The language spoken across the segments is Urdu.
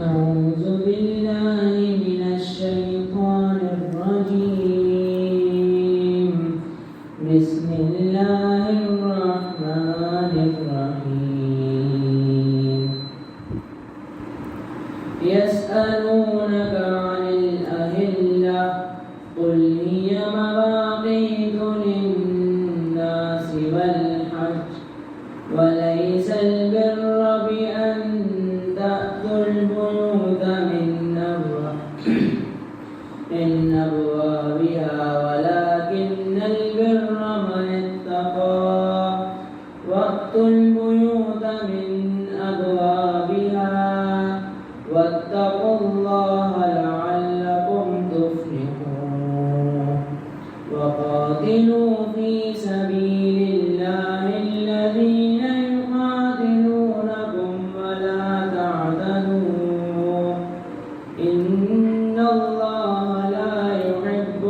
أعوذ بالله من الشيطان الرجيم بسم الله الرحمن الرحيم يسألونك عن الأهلة قل هي مواقيت للناس والحج وليس البر بأن تأتوا البيوت من أبوابها ولكن البر من اتقى وأتوا البيوت من أبوابها واتقوا الله لعلكم تفلحون وقاتلوا في سبيل الله الذين يقاتلونكم ولا تعتدوا إن الله لا يحب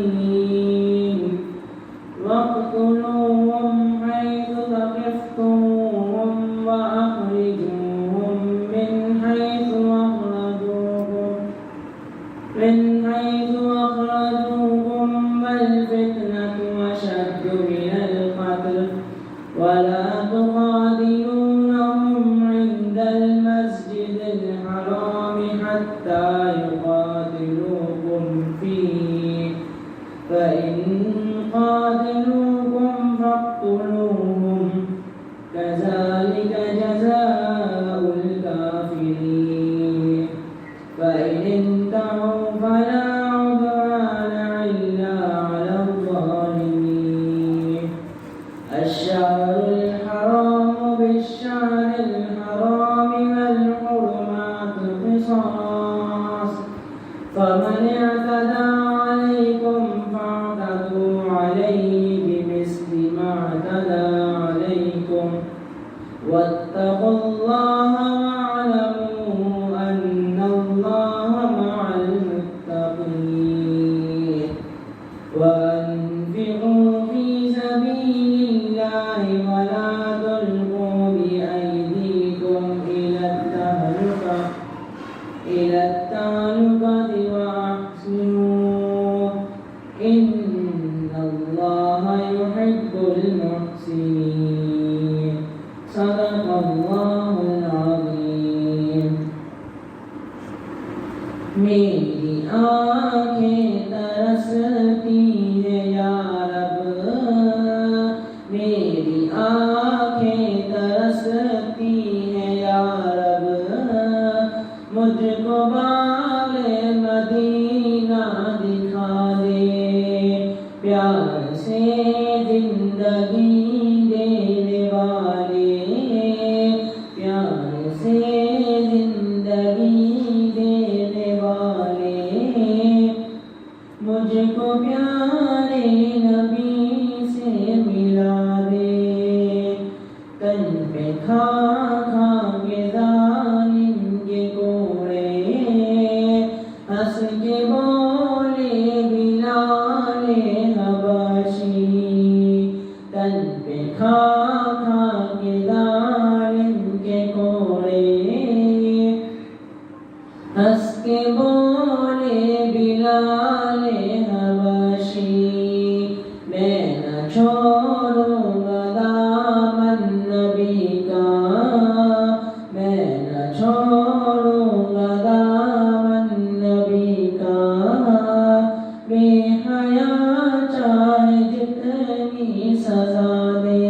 المعتدين واقتلوهم حيث ثقفتموهم وأخرجوهم من حيث أخرجوكم والفتنة أشد من القتل ولا تقاتلونهم عند المسجد الحرام حتى يقاتلوكم فيه فإن قاتلوكم فاقتلوهم كذلك جزاء الكافرين فإن انتهوا فلا عدوان إلا على الظالمين الشهر الحرام بالشهر الحرام والحرمات قصاص فمن اعتدى عليكم فاعتدوا عليه بمثل ما اعتدى عليكم واتقوا الله واعلموا أن الله مع المتقين وأنفقوا في سبيل الله ولا تلقوا بأيديكم إلى التهلكة وأحسنوا إن الله يحب المحسنين صدق الله العظيم میری آنکھیں ترستی ہیں یا رب میری آنکھیں ترستی ہیں یا رب مجھ کو باغ مدینہ دکھا دے پیار سے زندگی دینے والے پیار سے زندگی دینے والے مجھ کو پیارے نبی سے ملا دے تن پہ کھا کھا کے ظالم کے کوڑے ہنس کے بولے بلال حبشی تن پہ کھا کھا کے ظالم کے کوڑے ہنس کے بولے بلال حبشی میں نہ چھوڑوں گا دامن نبی کا میں نہ چھوڑوں گا دامن نبی کا بے حیا چاہے جتنی سزا دے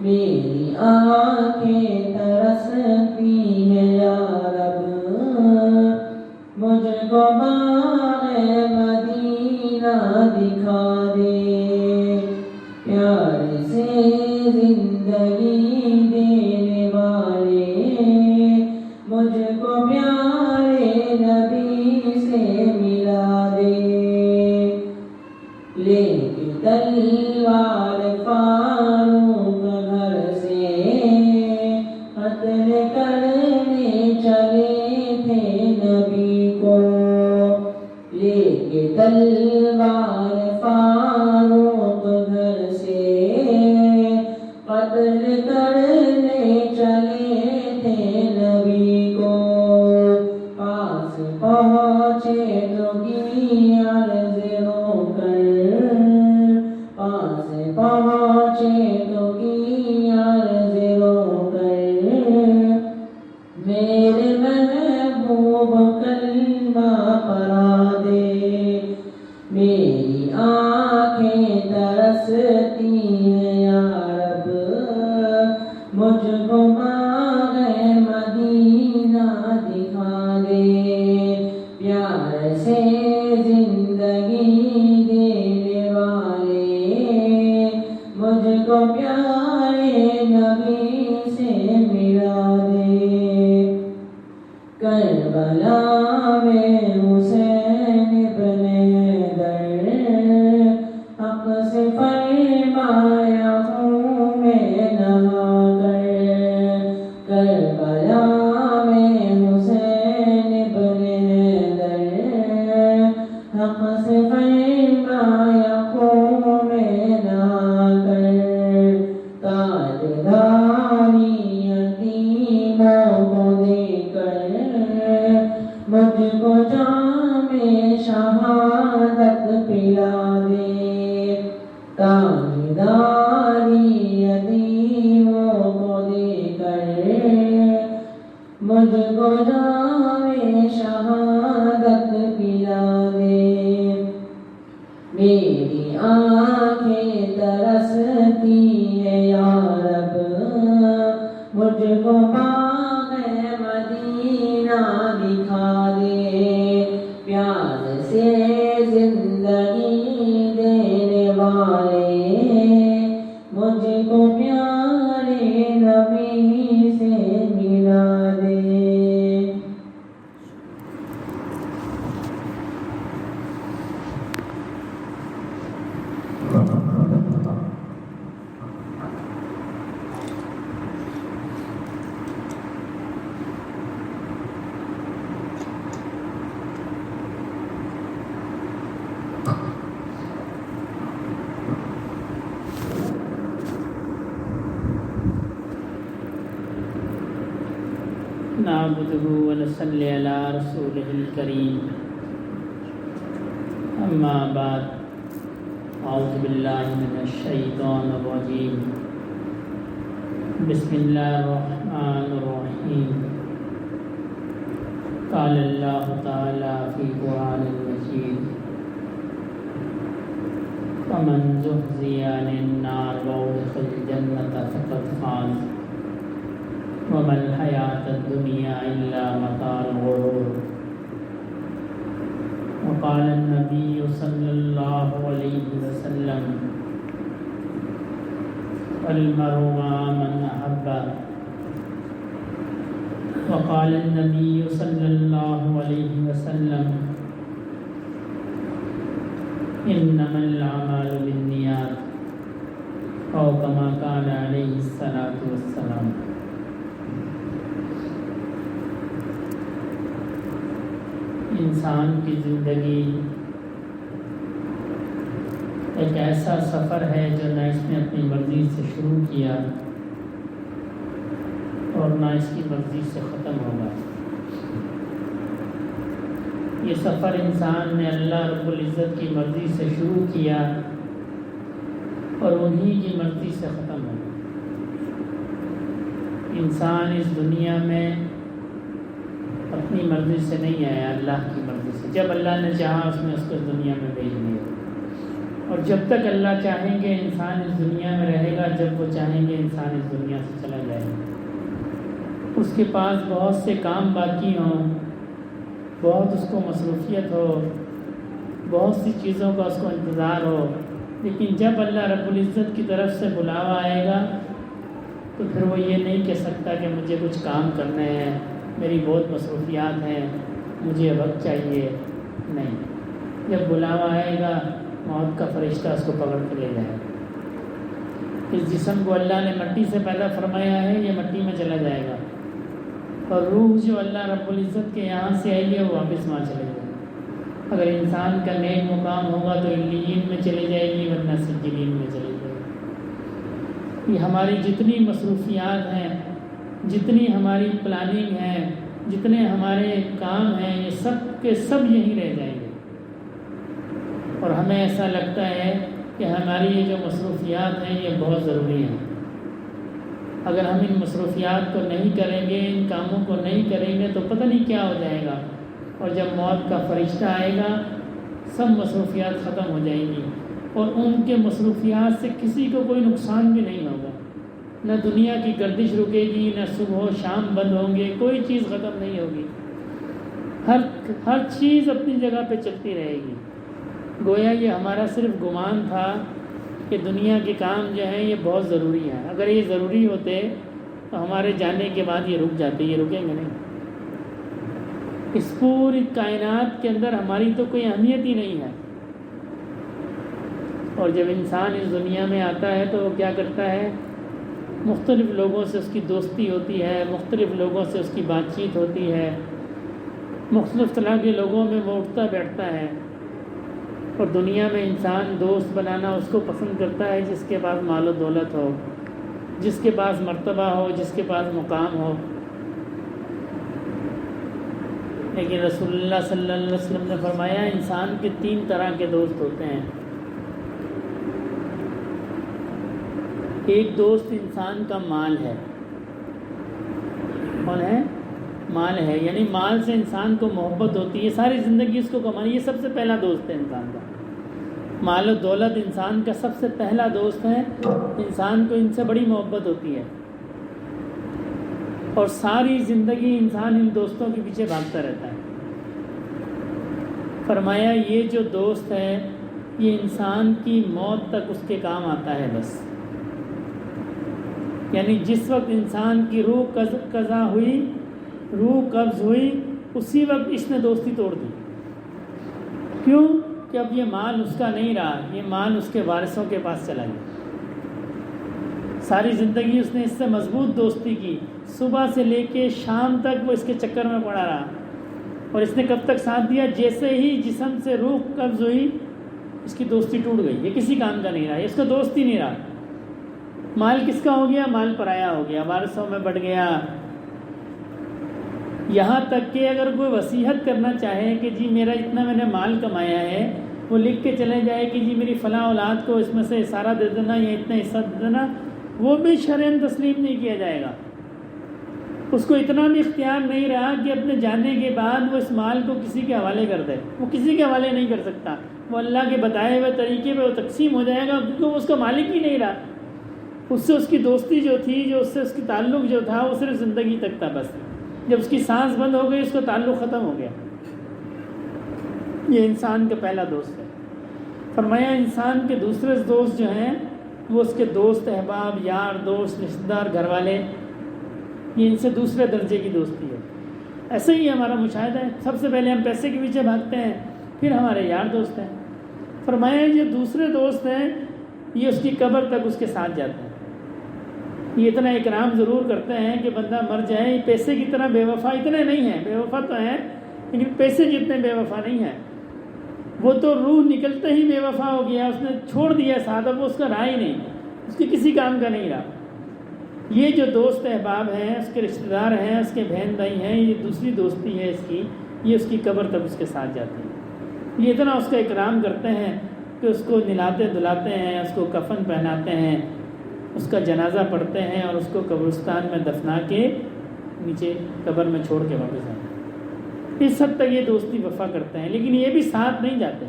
میری آنکھیں ترستی ہیں یا رب مجھ کو باغ مدینہ دکھا دے پیار سے زندگی دینے والے مجھ کو پیارے نبی سے ملا دے لے کے تلوار فاروق گھر سے قتل کرنے چلے تھے نبی کو لے کے تلوار فاروق گھر سے قتل کرنے چلے تھے نبی کو کربلا میں حسین ابن حیدر حق سے فرمایا خون میں نہا کر، کربلا میں حسین ابن حیدر حق سے فرمایا خون میں نہا کر، تاجداری یتیموں کو دے کر مجھ کو جام شہادت پلا دے، تاجداری یتیموں کو دے کر مجھ کو جام شہادت پلا دے، میری آنکھیں ترستی ہے یا رب مجھ کو باغ مدینہ دکھا دے، پیار سے زندگی دینے والے مجھ کو پیارے نبی سے ملا دے۔ نعبده ونصلي على رسوله الكريم، أما بعد، أعوذ بالله من الشيطان الرجيم، بسم الله الرحمن الرحيم، قال الله تعالى في القرآن المجيد، فمن زحزح عن النار وأدخل الجنة فقد فاز وما الحياة الدنيا إلا متاع الغرور، وقال النبي صلى الله عليه وسلم المرء مع من أحب، وقال النبي صلى الله عليه وسلم إنما الأعمال بالنيات، أو كما قال عليه الصلاة والسلام۔ انسان کی زندگی ایک ایسا سفر ہے جو نہ اس نے اپنی مرضی سے شروع کیا اور نہ اس کی مرضی سے ختم ہوگا۔ یہ سفر انسان نے اللہ رب العزت کی مرضی سے شروع کیا اور انہی کی مرضی سے ختم ہوگا۔ انسان اس دنیا میں اپنی مرضی سے نہیں آیا، اللہ کی مرضی سے۔ جب اللہ نے چاہا اس نے اس کو دنیا میں بھیج دیا، اور جب تک اللہ چاہیں گے انسان اس دنیا میں رہے گا، جب وہ چاہیں گے انسان اس دنیا سے چلا جائے گا۔ اس کے پاس بہت سے کام باقی ہوں، بہت اس کو مصروفیت ہو، بہت سی چیزوں کا اس کو انتظار ہو، لیکن جب اللہ رب العزت کی طرف سے بلاوا آئے گا تو پھر وہ یہ نہیں کہہ سکتا کہ مجھے کچھ کام کرنے ہیں، میری بہت مصروفیات ہیں، مجھے وقت چاہیے۔ نہیں، جب بلاوا آئے گا موت کا فرشتہ اس کو پکڑ کے لے جائے گا۔ اس جسم کو اللہ نے مٹی سے پیدا فرمایا ہے، یہ مٹی میں چلا جائے گا، اور روح جو اللہ رب العزت کے یہاں سے آئی ہے وہ واپس وہاں چلے جائے گا۔ اگر انسان کا نیک مقام ہوگا تو علیین میں چلے جائے گی، ورنہ سجلین میں چلے جائے گی۔ یہ ہماری جتنی مصروفیات ہیں، جتنی ہماری پلاننگ ہے، جتنے ہمارے کام ہیں، یہ سب کے سب یہیں رہ جائیں گے، اور ہمیں ایسا لگتا ہے کہ ہماری یہ جو مصروفیات ہیں یہ بہت ضروری ہیں۔ اگر ہم ان مصروفیات کو نہیں کریں گے، ان کاموں کو نہیں کریں گے تو پتہ نہیں کیا ہو جائے گا، اور جب موت کا فرشتہ آئے گا سب مصروفیات ختم ہو جائیں گی، اور ان کے مصروفیات سے کسی کو کوئی نقصان بھی نہیں ہوگا۔ نہ دنیا کی گردش رکے گی، نہ صبح و شام بند ہوں گے، کوئی چیز ختم نہیں ہوگی، ہر چیز اپنی جگہ پہ چلتی رہے گی۔ گویا یہ ہمارا صرف گمان تھا کہ دنیا کے کام جو ہیں یہ بہت ضروری ہیں، اگر یہ ضروری ہوتے تو ہمارے جانے کے بعد یہ رک جاتے، یہ رکیں گے نہیں۔ اس پوری کائنات کے اندر ہماری تو کوئی اہمیت ہی نہیں ہے. اور جب انسان اس دنیا میں آتا ہے تو وہ کیا کرتا ہے؟ مختلف لوگوں سے اس کی دوستی ہوتی ہے، مختلف لوگوں سے اس کی بات چیت ہوتی ہے، مختلف طرح کے لوگوں میں وہ اٹھتا بیٹھتا ہے. اور دنیا میں انسان دوست بنانا اس کو پسند کرتا ہے جس کے پاس مال و دولت ہو، جس کے پاس مرتبہ ہو، جس کے پاس مقام ہو. لیکن رسول اللہ صلی اللہ علیہ وسلم نے فرمایا انسان کے 3 طرح کے دوست ہوتے ہیں. ایک دوست انسان کا مال ہے. کون ہے؟ مال ہے. یعنی مال سے انسان کو محبت ہوتی ہے، ساری زندگی اس کو کمانی. یہ سب سے پہلا دوست ہے انسان کا. مال و دولت انسان کا سب سے پہلا دوست ہے. انسان کو ان سے بڑی محبت ہوتی ہے اور ساری زندگی انسان ان دوستوں کے پیچھے بھاگتا رہتا ہے. فرمایا یہ جو دوست ہے یہ انسان کی موت تک اس کے کام آتا ہے بس. یعنی جس وقت انسان کی روح قضا ہوئی، روح قبض ہوئی، اسی وقت اس نے دوستی توڑ دی. کیوں؟ کہ اب یہ مال اس کا نہیں رہا، یہ مال اس کے وارثوں کے پاس چلا گیا. ساری زندگی اس نے اس سے مضبوط دوستی کی، صبح سے لے کے شام تک وہ اس کے چکر میں پڑا رہا. اور اس نے کب تک ساتھ دیا؟ جیسے ہی جسم سے روح قبض ہوئی اس کی دوستی ٹوٹ گئی. یہ کسی کام کا نہیں رہا، اس کا دوست ہی نہیں رہا. مال کس کا ہو گیا؟ مال پرایا ہو گیا، وارثوں میں بٹ گیا. یہاں تک کہ اگر کوئی وصیت کرنا چاہے کہ جی میرا اتنا میں نے مال کمایا ہے، وہ لکھ کے چلے جائے کہ جی میری فلاں اولاد کو اس میں سے سارا دے دینا یا اتنا حصہ دے دینا، وہ بھی شرعاً تسلیم نہیں کیا جائے گا. اس کو اتنا بھی اختیار نہیں رہا کہ اپنے جانے کے بعد وہ اس مال کو کسی کے حوالے کر دے. وہ کسی کے حوالے نہیں کر سکتا. وہ اللہ کے بتائے ہوئے طریقے پہ وہ تقسیم ہو جائے گا کیونکہ وہ اس کا مالک ہی نہیں رہا. اس سے اس کی دوستی جو تھی، جو اس سے اس کی تعلق جو تھا، وہ صرف زندگی تک تھا بس. جب اس کی سانس بند ہو گئی اس کا تعلق ختم ہو گیا. یہ انسان کا پہلا دوست ہے. فرمایا انسان کے دوسرے دوست جو ہیں وہ اس کے دوست، احباب، یار، دوست، رشتہ دار، گھر والے، یہ ان سے دوسرے درجے کی دوستی ہے. ایسے ہی ہمارا مشاہدہ ہے. سب سے پہلے ہم پیسے کے پیچھے بھاگتے ہیں، پھر ہمارے یار دوست ہیں. فرمایا جو دوسرے دوست ہیں یہ اس کی قبر تک اس کے ساتھ جاتے ہیں. یہ اتنا اکرام ضرور کرتے ہیں کہ بندہ مر جائے. پیسے کی طرح بے وفا اتنے نہیں ہیں، بے وفا تو ہیں لیکن پیسے جتنے بے وفا نہیں ہیں. وہ تو روح نکلتے ہی بے وفا ہو گیا، اس نے چھوڑ دیا ساتھ، اب وہ اس کا رہا ہی نہیں، اس کے کسی کام کا نہیں رہا. یہ جو دوست احباب ہیں، اس کے رشتہ دار ہیں، اس کے بہن بھائی ہیں، یہ دوسری دوستی ہے اس کی، یہ اس کی قبر تک اس کے ساتھ جاتی ہے. یہ اتنا اس کا اکرام کرتے ہیں کہ اس کو نلاتے دلاتے ہیں، اس کو کفن پہناتے ہیں، اس کا جنازہ پڑھتے ہیں اور اس کو قبرستان میں دفنا کے نیچے قبر میں چھوڑ کے واپس آتے ہیں. اس حد تک یہ دوستی وفا کرتے ہیں. لیکن یہ بھی ساتھ نہیں جاتے،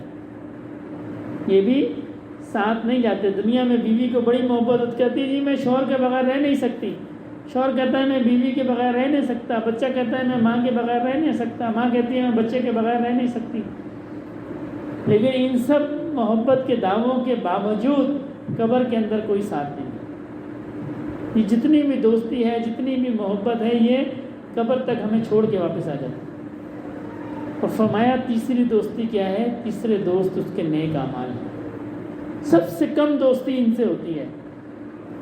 یہ بھی ساتھ نہیں جاتے. دنیا میں بیوی کو بڑی محبت کہتی ہے جی میں شوہر کے بغیر رہ نہیں سکتی. شوہر کہتا ہے میں بیوی کے بغیر رہ نہیں سکتا. بچہ کہتا ہے میں ماں کے بغیر رہ نہیں سکتا. ماں کہتی ہے میں بچے کے بغیر رہ نہیں سکتی. لیکن ان سب محبت کے دعووں کے باوجود قبر کے اندر کوئی ساتھ نہیں. یہ جتنی بھی دوستی ہے، جتنی بھی محبت ہے، یہ قبر تک ہمیں چھوڑ کے واپس آ جاتی. اور فرمایا تیسری دوستی کیا ہے؟ تیسرے دوست اس کے نیک اعمال ہیں. سب سے کم دوستی ان سے ہوتی ہے.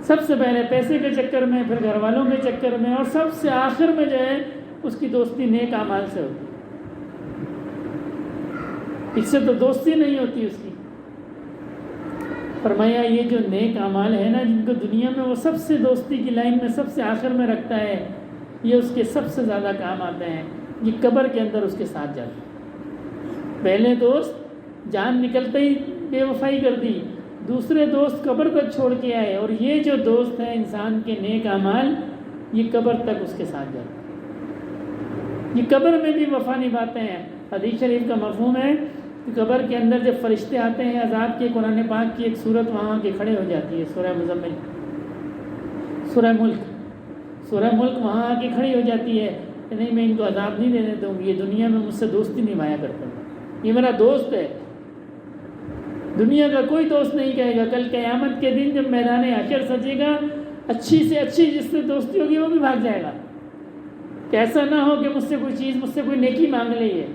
سب سے پہلے پیسے کے چکر میں، پھر گھر والوں کے چکر میں، اور سب سے آخر میں جو ہے اس کی دوستی نیک اعمال سے ہوتی ہے. اس سے تو دوستی نہیں ہوتی اس کی. فرمایا یہ جو نیک اعمال ہے نا، جن کو دنیا میں وہ سب سے دوستی کی لائن میں سب سے آخر میں رکھتا ہے، یہ اس کے سب سے زیادہ کام آتے ہیں. یہ قبر کے اندر اس کے ساتھ جاتے ہیں. پہلے دوست جان نکلتے ہی بے وفائی کر دی، دوسرے دوست قبر تک چھوڑ کے آئے، اور یہ جو دوست ہیں انسان کے نیک اعمال، یہ قبر تک اس کے ساتھ جاتے ہیں. یہ قبر میں بھی وفا نبھاتے ہیں. حدیث شریف کا مفہوم ہے کہ قبر کے اندر جب فرشتے آتے ہیں عذاب کے، قرآن پاک کی ایک صورت وہاں کے کھڑے ہو جاتی ہے، سورہ مزمل، سورہ ملک وہاں آ کے کھڑی ہو جاتی ہے کہ نہیں میں ان کو عذاب نہیں دینے دوں گی، یہ دنیا میں مجھ سے دوستی نبھایا کرتے ہیں، یہ میرا دوست ہے. دنیا کا کوئی دوست نہیں کہے گا. کل قیامت کے دن جب میدان حشر سجے گا، اچھی سے اچھی جس سے دوستی ہوگی وہ بھی بھاگ جائے گا. کہ ایسا نہ ہو کہ مجھ سے کوئی چیز، مجھ سے کوئی نیکی مانگ لے. یہ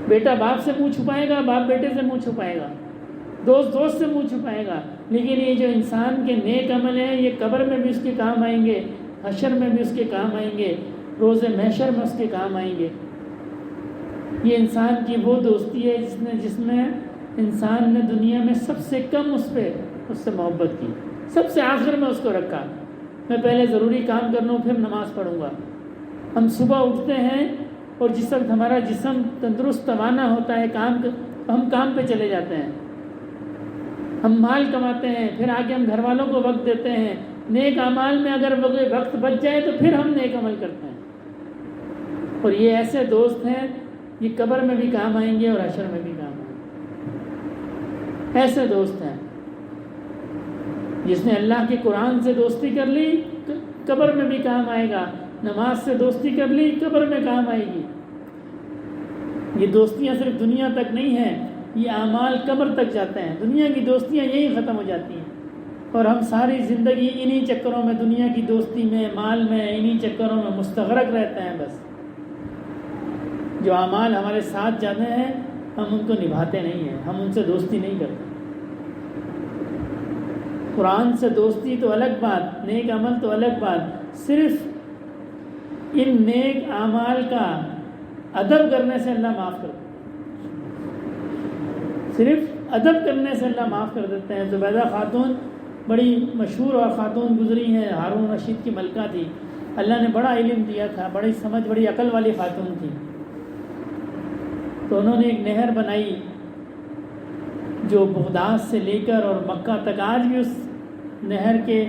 بیٹا باپ سے منہ چھپائے گا، باپ بیٹے سے منہ چھپائے گا، دوست دوست سے منہ چھپائے گا، لیکن یہ جو انسان کے نیک عمل ہیں یہ قبر میں بھی اس کے کام آئیں گے، حشر میں بھی اس کے کام آئیں گے، روز محشر میں اس کے کام آئیں گے. یہ انسان کی وہ دوستی ہے جس میں انسان نے دنیا میں سب سے کم اس سے محبت کی، سب سے آخر میں اس کو رکھا. میں پہلے ضروری کام کر لوں پھر نماز پڑھوں گا. ہم صبح اٹھتے ہیں اور جس وقت ہمارا جسم تندرست توانا ہوتا ہے ہم کام پہ چلے جاتے ہیں، ہم مال کماتے ہیں، پھر آگے ہم گھر والوں کو وقت دیتے ہیں. نیک اعمال میں اگر وقت بچ جائے تو پھر ہم نیک عمل کرتے ہیں. اور یہ ایسے دوست ہیں یہ قبر میں بھی کام آئیں گے اور حشر میں بھی کام آئیں گے. ایسے دوست ہیں جس نے اللہ کے قرآن سے دوستی کر لی قبر میں بھی کام آئے گا، نماز سے دوستی کر لی قبر میں کام آئے گی. یہ دوستیاں صرف دنیا تک نہیں ہیں، یہ اعمال قبر تک جاتے ہیں. دنیا کی دوستیاں یہی ختم ہو جاتی ہیں اور ہم ساری زندگی انہی چکروں میں، دنیا کی دوستی میں، مال میں، انہی چکروں میں مستغرق رہتے ہیں. بس جو اعمال ہمارے ساتھ جاتے ہیں ہم ان کو نبھاتے نہیں ہیں، ہم ان سے دوستی نہیں کرتے. قرآن سے دوستی تو الگ بات، نیک عمل تو الگ بات. صرف ان نیک اعمال کا ادب کرنے سے اللہ معاف کرتا ہے، صرف ادب کرنے سے اللہ معاف کر دیتے ہیں. زبیدہ خاتون بڑی مشہور اور خاتون گزری ہیں، ہارون رشید کی ملکہ تھی. اللہ نے بڑا علم دیا تھا، بڑی سمجھ، بڑی عقل والی خاتون تھی. تو انہوں نے ایک نہر بنائی جو بغداد سے لے کر اور مکہ تک، آج بھی اس نہر کے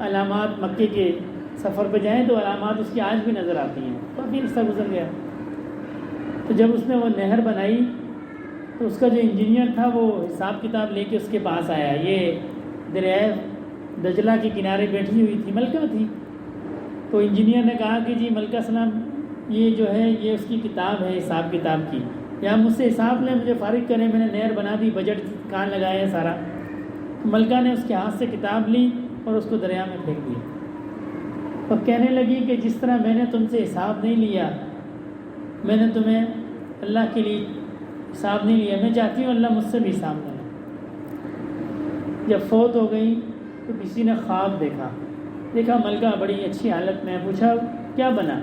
علامات، مکے کے سفر پہ جائیں تو علامات اس کی آج بھی نظر آتی ہیں. کافی عرصہ گزر گیا. تو جب اس نے وہ نہر بنائی تو اس کا جو انجینئر تھا وہ حساب کتاب لے کے اس کے پاس آیا. یہ دریائے دجلہ کے کنارے بیٹھی ہوئی تھی، ملکہ تھی. تو انجینئر نے کہا کہ جی ملکہ سلام، یہ جو ہے یہ اس کی کتاب ہے حساب کتاب کی، یا مجھ سے حساب لیں، مجھے فارغ کریں، میں نے نہر بنا دی، بجٹ کہاں لگایا ہے سارا. تو ملکہ نے اس کے ہاتھ سے کتاب لی اور اس کو دریا میں پھینک دیا اور کہنے لگی کہ جس طرح میں نے تم سے حساب نہیں لیا، میں نے تمہیں اللہ کے لیے حساب نہیں لیا، میں چاہتی ہوں اللہ مجھ سے بھی حساب لے. جب فوت ہو گئی تو کسی نے خواب دیکھا ملکہ بڑی اچھی حالت میں. پوچھا کیا بنا؟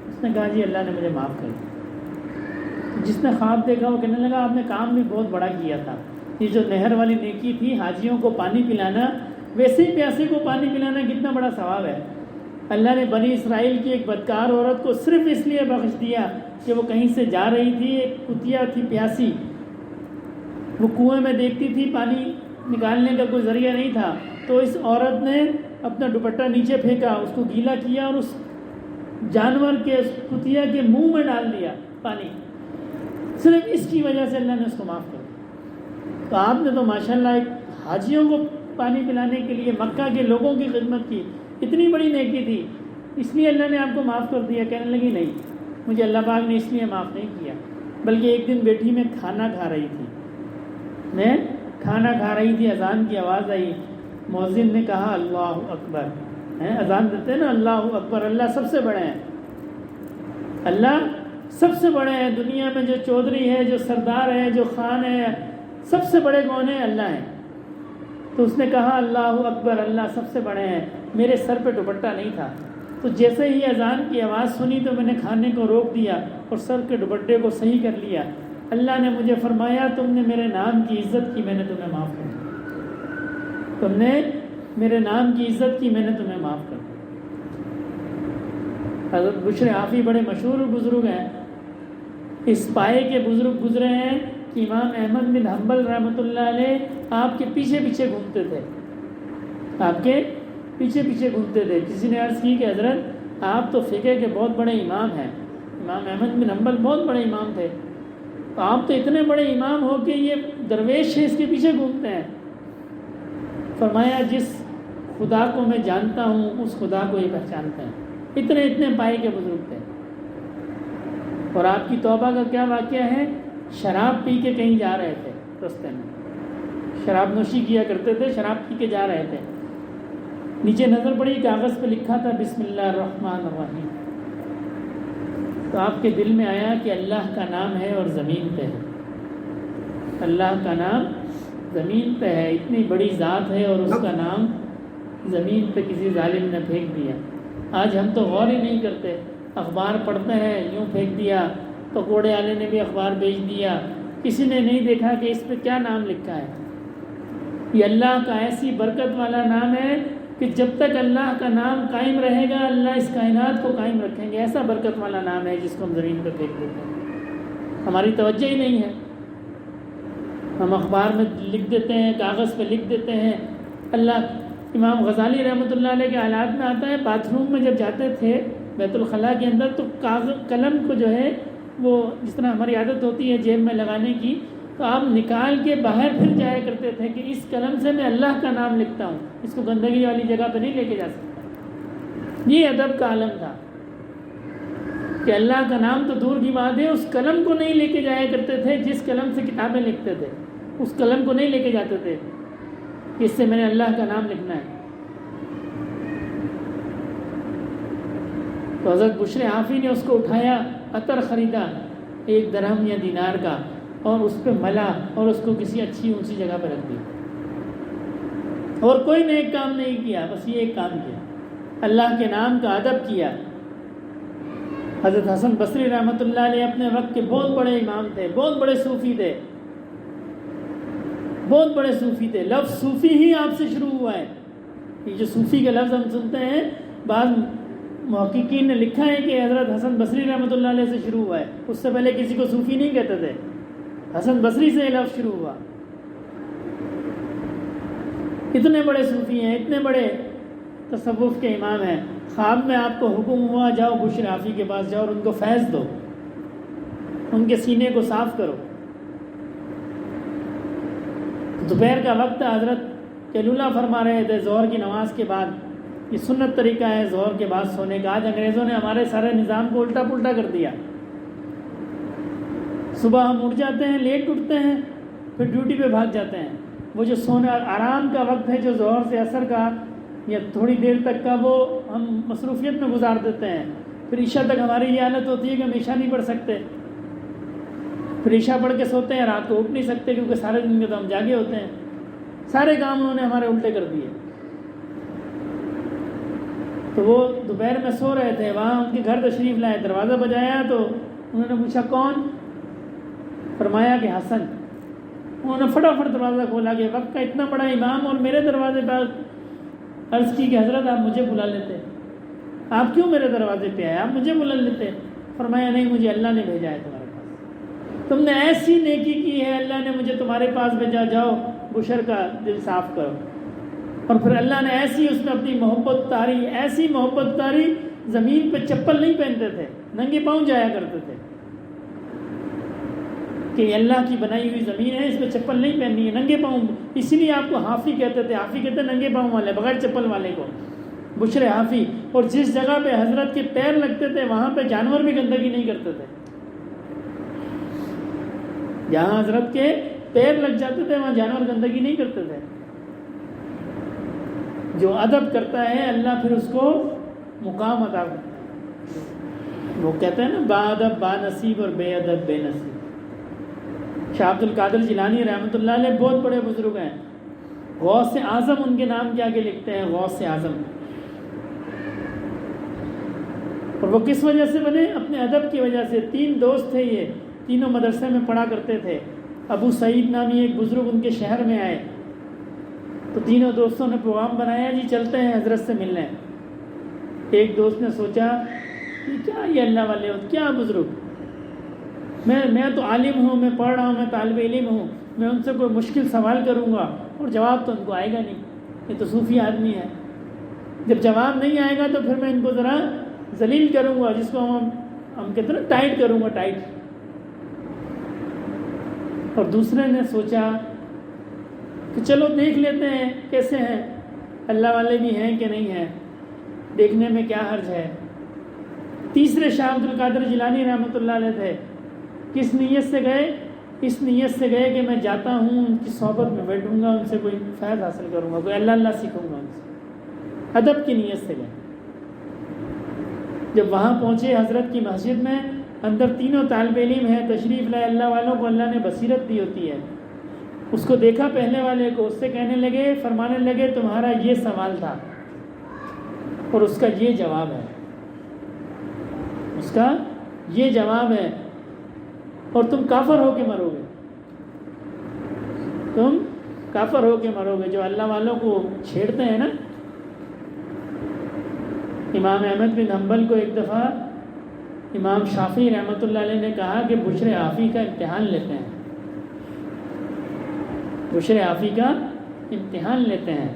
اس نے کہا جی اللہ نے مجھے معاف کر دیا. جس نے خواب دیکھا وہ کہنے لگا آپ نے کام بھی بہت بڑا کیا تھا. یہ جو نہر والی نیکی تھی، حاجیوں کو پانی پلانا، ویسے ہی پیاسے کو پانی پلانا کتنا بڑا ثواب ہے. اللہ نے بنی اسرائیل کی ایک بدکار عورت کو صرف اس لیے بخش دیا کہ وہ کہیں سے جا رہی تھی، ایک کتیا تھی پیاسی، وہ کنویں میں دیکھتی تھی، پانی نکالنے کا کوئی ذریعہ نہیں تھا، تو اس عورت نے اپنا دوپٹہ نیچے پھینکا، اس کو گیلا کیا اور اس جانور کے، اس کتیا کے منہ میں ڈال دیا پانی. صرف اس کی وجہ سے اللہ نے اس کو معاف کر دیا. تو آپ نے تو ماشاءاللہ ایک حاجیوں کو پانی پلانے کے لیے مکہ کے لوگوں کی خدمت کی، اتنی بڑی نیکی تھی، اس لیے اللہ نے آپ کو معاف کر دیا. کہنے لگی نہیں، مجھے اللہ پاک نے اس لیے معاف نہیں کیا، بلکہ ایک دن بیٹھی میں کھانا کھا رہی تھی، اذان کی آواز آئی، مؤذن نے کہا اللہ اکبر. اذان دیتے ہیں نا اللہ اکبر، اللہ سب سے بڑے ہیں، اللہ سب سے بڑے ہیں. دنیا میں جو چودھری ہے، جو سردار ہے، جو خان ہے، سب سے بڑے کون ہیں؟ اللہ ہیں. تو اس نے کہا اللہ اکبر، اللہ سب سے بڑے ہیں. میرے سر پہ دوپٹہ نہیں تھا، تو جیسے ہی اذان کی آواز سنی تو میں نے کھانے کو روک دیا اور سر کے دوپٹے کو صحیح کر لیا. اللہ نے مجھے فرمایا تم نے میرے نام کی عزت کی، میں نے تمہیں معاف کر دیا. تم نے میرے نام کی عزت کی، میں نے تمہیں معاف کر دیا. حضرت بشر حافی بڑے مشہور بزرگ ہیں. اس پائے کے بزرگ گزرے ہیں کہ امام احمد بن حنبل رحمۃ اللہ علیہ آپ کے پیچھے پیچھے گھومتے تھے، آپ کے پیچھے پیچھے گھومتے تھے. کسی نے عرض کی کہ حضرت آپ تو فقہ کے بہت بڑے امام ہیں، امام احمد بن حنبل بہت بڑے امام تھے، تو آپ تو اتنے بڑے امام ہو کہ یہ درویش ہے اس کے پیچھے گھومتے ہیں. فرمایا جس خدا کو میں جانتا ہوں اس خدا کو یہ پہچانتے ہیں. اتنے پائے کے بزرگ تھے. اور آپ کی توبہ کا کیا واقعہ ہے؟ شراب پی کے کہیں جا رہے تھے، رستے میں شراب نوشی کیا کرتے تھے، شراب پی کے جا رہے تھے. نیچے نظر پڑی، کاغذ پہ لکھا تھا بسم اللہ الرحمن الرحیم. تو آپ کے دل میں آیا کہ اللہ کا نام ہے اور زمین پہ ہے، اللہ کا نام زمین پہ ہے، اتنی بڑی ذات ہے اور اس کا نام زمین پہ کسی ظالم نے پھینک دیا۔ آج ہم تو غور ہی نہیں کرتے، اخبار پڑھتے ہیں یوں پھینک دیا، پکوڑے والے نے بھی اخبار بیچ دیا، کسی نے نہیں دیکھا کہ اس پہ کیا نام لکھا ہے۔ یہ اللہ کا ایسی برکت والا نام ہے کہ جب تک اللہ کا نام قائم رہے گا اللہ اس کائنات کو قائم رکھیں گے۔ ایسا برکت والا نام ہے جس کو ہم زمین پہ پھینک دیتے ہیں، ہماری توجہ ہی نہیں ہے۔ ہم اخبار میں لکھ دیتے ہیں، کاغذ پہ لکھ دیتے ہیں اللہ۔ امام غزالی رحمۃ اللہ علیہ کے حالات میں آتا ہے، باتھ روم میں جب جاتے تھے بیت الخلاء کے اندر تو قلم کو جو ہے وہ جس طرح ہماری عادت ہوتی ہے جیب میں لگانے کی، تو آپ نکال کے باہر پھر جایا کرتے تھے کہ اس قلم سے میں اللہ کا نام لکھتا ہوں، اس کو گندگی والی جگہ پہ نہیں لے کے جا سکتا۔ یہ ادب کا عالم تھا کہ اللہ کا نام تو دور کی بات ہے، اس قلم کو نہیں لے کے جایا کرتے تھے جس قلم سے کتابیں لکھتے تھے، اس قلم کو نہیں لے کے جاتے تھے کہ اس سے میں نے اللہ کا نام لکھنا ہے۔ تو حضرت بشر حافی نے اس کو اٹھایا، عطر خریدا 1 درہم یا دینار کا، اور اس پہ ملا اور اس کو کسی اچھی اونچی جگہ پہ رکھ دیا، اور کوئی نیک کام نہیں کیا، بس یہ ایک کام کیا، اللہ کے نام کا ادب کیا۔ حضرت حسن بصری رحمۃ اللہ علیہ اپنے وقت کے بہت بڑے امام تھے، بہت بڑے صوفی تھے، بہت بڑے صوفی تھے۔ لفظ صوفی ہی آپ سے شروع ہوا ہے۔ یہ جو صوفی کا لفظ ہم سنتے ہیں، بعض محققین نے لکھا ہے کہ حضرت حسن بصری رحمۃ اللہ علیہ سے شروع ہوا ہے، اس سے پہلے کسی کو صوفی نہیں کہتے تھے، حسن بصری سے یہ لفظ شروع ہوا۔ اتنے بڑے صوفی ہیں، اتنے بڑے تصوف کے امام ہیں، خواب میں آپ کو حکم ہوا جاؤ بشر حافی کے پاس جاؤ اور ان کو فیض دو، ان کے سینے کو صاف کرو۔ دوپہر کا وقت تھا، حضرت کیلولہ فرما رہے تھے ظہر کی نماز کے بعد، یہ سنت طریقہ ہے ظہر کے بعد سونے کا۔ آج انگریزوں نے ہمارے سارے نظام کو الٹا پلٹا کر دیا۔ صبح ہم اٹھ جاتے ہیں، لیٹ اٹھتے ہیں، پھر ڈیوٹی پہ بھاگ جاتے ہیں۔ وہ جو سونا آرام کا وقت ہے جو ظہر سے عصر کا یا تھوڑی دیر تک کا، وہ ہم مصروفیت میں گزار دیتے ہیں۔ پھر عشاء تک ہماری یہ حالت ہوتی ہے کہ ہم عشاء نہیں پڑھ سکتے، پھر عشاء پڑھ کے سوتے ہیں، رات کو اٹھ نہیں سکتے کیونکہ سارے دن میں تو ہم جاگے ہوتے ہیں۔ سارے کام انہوں نے ہمارے الٹے کر دیے۔ تو وہ دوپہر میں سو رہے تھے، وہاں ان کے گھر تشریف لائے، دروازہ بجایا تو انہوں نے پوچھا کون؟ فرمایا کہ حسن۔ انہوں نے فٹافٹ دروازہ کھولا کہ وقت کا اتنا بڑا امام اور میرے دروازے پر، عرض کی کہ حضرت آپ مجھے بلا لیتے، آپ کیوں میرے دروازے پہ آئے، آپ مجھے بلا لیتے۔ فرمایا نہیں، مجھے اللہ نے بھیجا ہے تمہارے پاس، تم نے ایسی نیکی کی ہے اللہ نے مجھے تمہارے پاس بھیجا، جاؤ بشر کا دل صاف کرو۔ اور پھر اللہ نے ایسی اس میں اپنی محبت اتاری، ایسی محبت اتاری، زمین پہ چپل نہیں پہنتے تھے، ننگے پاؤں جایا کرتے تھے کہ یہ اللہ کی بنائی ہوئی زمین ہے، اس پہ چپل نہیں پہننی ہے، ننگے پاؤں۔ اسی لیے آپ کو حافی کہتے تھے، حافی کہتے ہیں ننگے پاؤں والے، بغیر چپل والے کو، بشر حافی۔ اور جس جگہ پہ حضرت کے پیر لگتے تھے وہاں پہ جانور بھی گندگی نہیں کرتے تھے، جہاں حضرت کے پیر لگ جاتے تھے وہاں جانور گندگی نہیں کرتے تھے۔ جو ادب کرتا ہے اللہ پھر اس کو مقام عطا کرتا ہے۔ وہ کہتے ہیں نا با ادب با نصیب اور بے ادب بے نصیب۔ شاہ عبد القادر جیلانی رحمۃ اللہ علیہ بہت بڑے بزرگ ہیں، غوث اعظم ان کے نام کے آگے لکھتے ہیں، غوث اعظم۔ اور وہ کس وجہ سے بنے؟ اپنے ادب کی وجہ سے۔ 3 دوست تھے، یہ تینوں مدرسے میں پڑھا کرتے تھے۔ ابو سعید نامی ایک بزرگ ان کے شہر میں آئے تو تینوں دوستوں نے پروگرام بنایا، جی چلتے ہیں حضرت سے ملنے۔ ایک دوست نے سوچا کہ کیا یہ اللہ والے ہو، کیا بزرگ، میں تو عالم ہوں، میں پڑھ رہا ہوں، میں طالب علم ہوں، میں ان سے کوئی مشکل سوال کروں گا اور جواب تو ان کو آئے گا نہیں، یہ تو صوفی آدمی ہے۔ جب جواب نہیں آئے گا تو پھر میں ان کو ذرا ذلیل کروں گا، جس کو ہم کہتے ہیں نا ٹائٹ کروں گا، ٹائٹ۔ اور دوسرے نے سوچا کہ چلو دیکھ لیتے ہیں کیسے ہیں، اللہ والے بھی ہیں کہ نہیں ہیں، دیکھنے میں کیا حرج ہے۔ تیسرے شاہ عبد القادر جیلانی رحمۃ اللہ علیہ تھے۔ کس نیت سے گئے؟ اس نیت سے گئے کہ میں جاتا ہوں ان کی صحبت میں بیٹھوں گا، ان سے کوئی فیض حاصل کروں گا، کوئی اللہ اللہ سیکھوں گا ان سے، ادب کی نیت سے گئے۔ جب وہاں پہنچے حضرت کی مسجد میں، اندر تینوں طالب علم ہیں، تشریف لائے، اللہ والوں کو اللہ نے بصیرت دی ہوتی ہے، اس کو دیکھا پہلے والے کو، اس سے کہنے لگے، فرمانے لگے تمہارا یہ سوال تھا اور اس کا یہ جواب ہے، اس کا یہ جواب ہے، اور تم کافر ہو کے مرو گے، تم کافر ہو کے مرو گے۔ جو اللہ والوں کو چھیڑتے ہیں نا، امام احمد بن حنبل کو ایک دفعہ امام شافعی رحمۃ اللہ علیہ نے کہا کہ بشر عافی کا امتحان لیتے ہیں، بشر عافی کا امتحان لیتے ہیں۔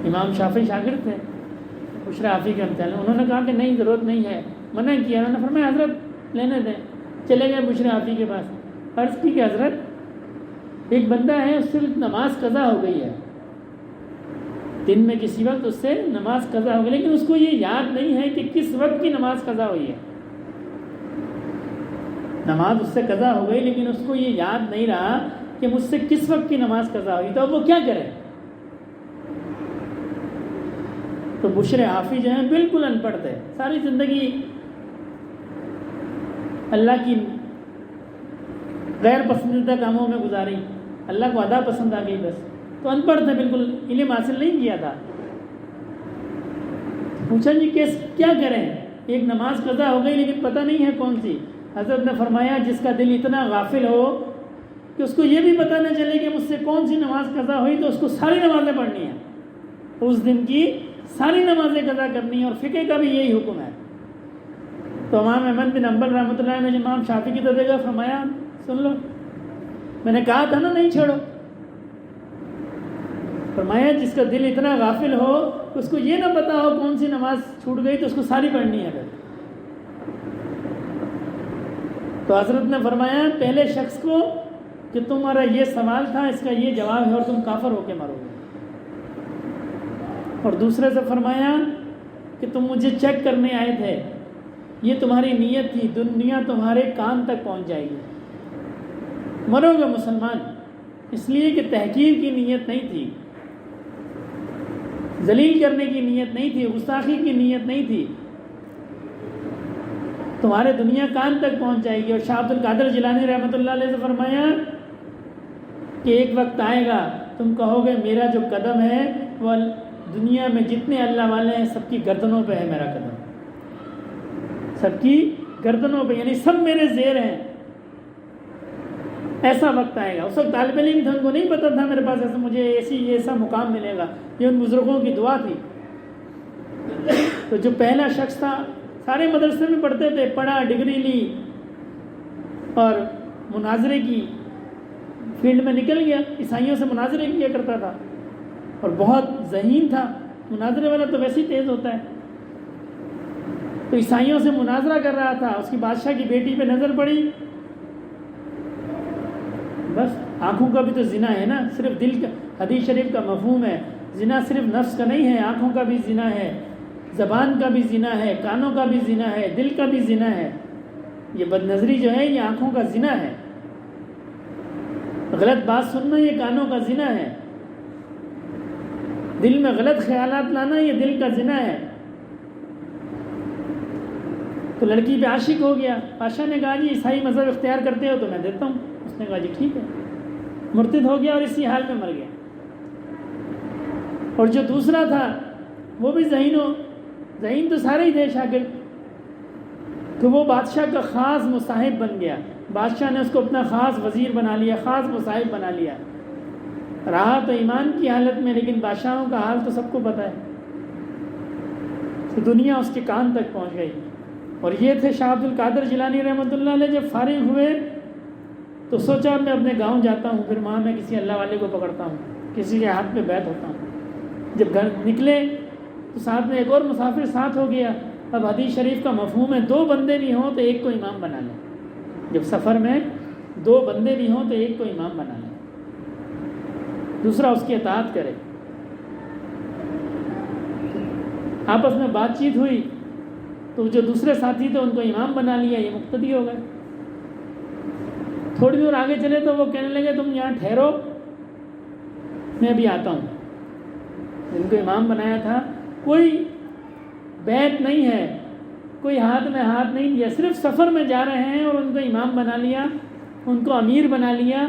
امام شافعی شاگرد تھے، بشر عافی کا امتحان، انہوں نے کہا کہ نہیں، ضرورت نہیں ہے، منع کیا، انہوں نے فرمایا حضرت لینے دیں، چلے گئے بشر عافی کے پاس، عرض کی کہ حضرت ایک بندہ ہے، اس سے نماز قضا ہو گئی ہے، دن میں کسی وقت اس سے نماز قضا ہو گئی، لیکن اس کو یہ یاد نہیں ہے کہ کس وقت کی نماز قضا ہوئی ہے، نماز اس سے قضا ہو گئی لیکن اس کو یہ یاد نہیں رہا کہ مجھ سے کس وقت کی نماز قضا ہوئی، تو اب وہ کیا کرے؟ تو بشر عافی جو ہیں بالکل ان پڑھ تھے، ساری زندگی اللہ کی غیر پسندیدہ کاموں میں گزاری، اللہ کو ادا پسند آ گئی بس، تو ان پڑھ تھے، بالکل علم حاصل نہیں کیا تھا۔ پوچھا جی کیا کریں؟ ایک نماز قضا ہو گئی لیکن پتہ نہیں ہے کون سی۔ حضرت نے فرمایا جس کا دل اتنا غافل ہو کہ اس کو یہ بھی پتہ نہ چلے کہ مجھ سے کون سی نماز قضا ہوئی، تو اس کو ساری نمازیں پڑھنی ہیں، اس دن کی ساری نمازیں قضا کرنی ہیں، اور فقہ کا بھی یہی حکم ہے۔ تو امام احمد بن حنبل رحمۃ اللہ نے امام شافعی کی طرف دیکھا، فرمایا سن لو، میں نے کہا تھا نا نہیں چھوڑو۔ فرمایا جس کا دل اتنا غافل ہو کہ اس کو یہ نہ پتا ہو کون سی نماز چھوٹ گئی تو اس کو ساری پڑھنی ہے۔ پھر تو حضرت نے فرمایا پہلے شخص کو کہ تمہارا یہ سوال تھا، اس کا یہ جواب ہے، اور تم کافر ہو کے مرو گے، اور دوسرے سے فرمایا کہ تم مجھے چیک کرنے آئے تھے، یہ تمہاری نیت تھی، دنیا تمہارے کان تک پہنچ جائے گی، مرو گے مسلمان، اس لیے کہ تحقیر کی نیت نہیں تھی، ذلیل کرنے کی نیت نہیں تھی، گستاخی کی نیت نہیں تھی، تمہارے دنیا کان تک پہنچ جائے گی۔ اور شاہ عبد القادر جیلانی رحمۃ اللہ علیہ سے فرمایا کہ ایک وقت آئے گا تم کہو گے میرا جو قدم ہے وہ دنیا میں جتنے اللہ والے ہیں سب کی گردنوں پہ ہے میرا قدم، سب کی گردنوں پہ، یعنی سب میرے زیر ہیں۔ ایسا وقت آئے گا، اس وقت طالب علم تھا، ان کو نہیں پتا تھا میرے پاس ایسا مجھے ایسا مقام ملے گا، یہ ان بزرگوں کی دعا تھی۔ تو جو پہلا شخص تھا سارے مدرسے میں پڑھتے تھے، پڑھا، ڈگری لی، اور مناظرے کی فیلڈ میں نکل گیا، عیسائیوں سے مناظرے کیا کرتا تھا، اور بہت ذہین تھا، مناظرے والا تو ویسے ہی تیز ہوتا ہے۔ تو عیسائیوں سے مناظرہ کر رہا تھا، اس کی بادشاہ کی بیٹی پہ نظر پڑی، بس آنکھوں کا بھی تو زنا ہے نا، صرف دل کا، حدیث شریف کا مفہوم ہے زنا صرف نفس کا نہیں ہے، آنکھوں کا بھی زنا ہے، زبان کا بھی زنا ہے، کانوں کا بھی زنا ہے، دل کا بھی زنا ہے۔ یہ بد نظری جو ہے یہ آنکھوں کا زنا ہے، غلط بات سننا یہ کانوں کا زنا ہے، دل میں غلط خیالات لانا یہ دل کا زنا ہے۔ تو لڑکی پہ عاشق ہو گیا، بادشاہ نے کہا جی عیسائی مذہب اختیار کرتے ہو تو میں دیتا ہوں، اس نے کہا جی ٹھیک ہے، مرتد ہو گیا اور اسی حال میں مر گیا۔ اور جو دوسرا تھا وہ بھی ذہین تو سارے ہی تھے شاگرد، تو وہ بادشاہ کا خاص مصاحب بن گیا، بادشاہ نے اس کو اپنا خاص وزیر بنا لیا، خاص مصاحب بنا لیا، رہا تو ایمان کی حالت میں، لیکن بادشاہوں کا حال تو سب کو پتہ ہے، تو دنیا اس کے کان تک پہنچ گئی۔ اور یہ تھے شاہ عبد القادر جیلانی رحمۃ اللہ علیہ، جب فارغ ہوئے تو سوچا میں اپنے گاؤں جاتا ہوں، پھر وہاں میں کسی اللہ والے کو پکڑتا ہوں، کسی کے ہاتھ میں بیعت ہوتا ہوں۔ جب گھر نکلے تو ساتھ میں ایک اور مسافر ساتھ ہو گیا۔ اب حدیث شریف کا مفہوم ہے 2 بندے بھی ہوں تو ایک کو امام بنا لیں، جب سفر میں 2 بندے بھی ہوں تو ایک کو امام بنا لیں، دوسرا اس کی اطاعت کرے۔ آپس میں بات چیت ہوئی تو جو دوسرے ساتھی تھے ان کو امام بنا لیا، یہ مقتدی ہو گئے۔ تھوڑی دور آگے چلے تو وہ کہنے لگے تم یہاں ٹھہرو، میں بھی آتا ہوں۔ ان کو امام بنایا تھا، کوئی بیعت نہیں ہے، کوئی ہاتھ میں ہاتھ نہیں دیا، صرف سفر میں جا رہے ہیں اور ان کو امام بنا لیا، ان کو امیر بنا لیا.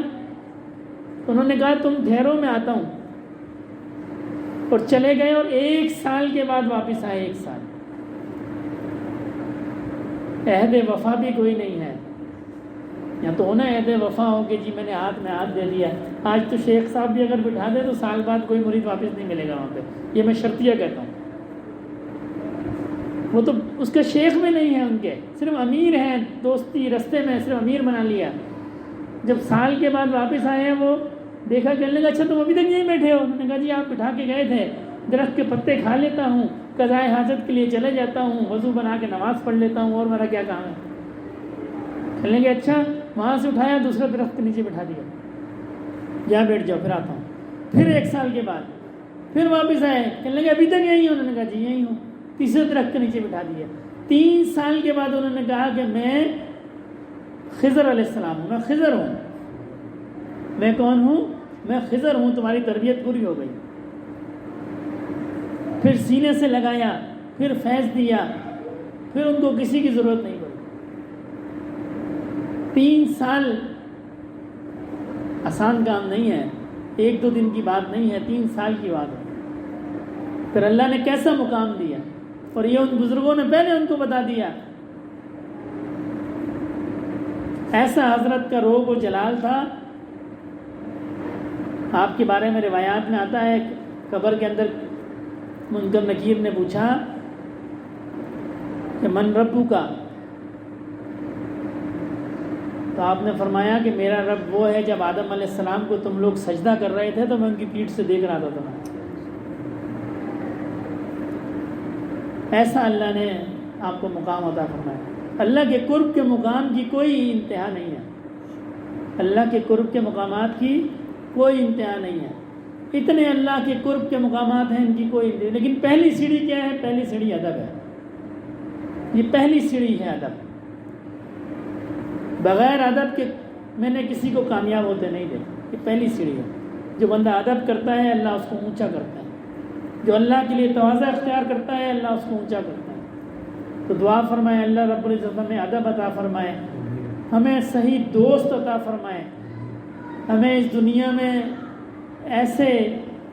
انہوں نے کہا تم ٹھہرو میں آتا ہوں، اور چلے گئے، اور 1 سال کے بعد واپس آئے. 1 سال. عہد وفا بھی کوئی نہیں ہے. یا تو ہونا عہد وفا ہو کہ جی میں نے ہاتھ میں ہاتھ دے دیا. آج تو شیخ صاحب بھی اگر بٹھا دے تو سال بعد کوئی مرید واپس نہیں ملے گا وہاں پہ. یہ میں شرطیہ کہتا ہوں. وہ تو اس کے شیخ میں نہیں ہے، ان کے صرف امیر ہیں، دوستی رستے میں صرف امیر بنا لیا. جب سال کے بعد واپس آئے ہیں وہ دیکھا، کہنے لگا اچھا تم ابھی تک یہیں بیٹھے ہو؟ انہوں نے کہا جی آپ بٹھا کے گئے تھے، درخت کے پتے کھا لیتا ہوں، قضائے حاجت کے لیے چلے جاتا ہوں، وضو بنا کے نماز پڑھ لیتا ہوں، اور میرا کیا کام ہے؟ کہنے لگے اچھا. وہاں سے اٹھایا، دوسرے درخت کے نیچے بٹھا دیا، یہاں بیٹھ جاؤ پھر آتا ہوں. پھر 1 سال کے بعد پھر واپس آئے، کہنے لگے ابھی تک یہیں ہوں؟ انہوں نے کہا جی یہیں ہوں. تیسرے درخت کے نیچے بٹھا دیا. 3 سال کے بعد انہوں نے کہا کہ میں خضر علیہ السلام ہوں، میں خضر ہوں. میں کون ہوں؟ میں خضر ہوں. تمہاری تربیت پوری ہو گئی. پھر سینے سے لگایا، پھر فیض دیا، پھر ان کو کسی کی ضرورت نہیں پڑی. 3 سال آسان کام نہیں ہے، 1-2 دن کی بات نہیں ہے، 3 سال کی بات ہے. پھر اللہ نے کیسا مقام دیا، اور یہ ان بزرگوں نے پہلے ان کو بتا دیا. ایسا حضرت کا روح و جلال تھا. آپ کے بارے میں روایات میں آتا ہے، قبر کے اندر منکر نکیر نے پوچھا کہ من ربو کا، تو آپ نے فرمایا کہ میرا رب وہ ہے جب آدم علیہ السلام کو تم لوگ سجدہ کر رہے تھے تو میں ان کی پیٹھ سے دیکھ رہا تھا. ایسا اللہ نے آپ کو مقام عطا فرمایا. اللہ کے قرب کے مقام کی کوئی انتہا نہیں ہے. اللہ کے قرب کے مقامات کی کوئی انتہا نہیں ہے. اتنے اللہ کے قرب کے مقامات ہیں، ان کی کوئی انتہا. لیکن پہلی سیڑھی کیا ہے؟ پہلی سیڑھی ادب ہے. یہ پہلی سیڑھی ہے ادب. بغیر ادب کے میں نے کسی کو کامیاب ہوتے نہیں دیکھا. یہ پہلی سیڑھی ہے. جو بندہ ادب کرتا ہے اللہ اس کو اونچا کرتا ہے. جو اللہ کے لیے تواضع اختیار کرتا ہے اللہ اس کو اونچا کرتا ہے. تو دعا فرمائے اللہ رب العزت ہمیں ادب عطا فرمائے، ہمیں صحیح دوست عطا فرمائے، ہمیں اس دنیا میں ایسے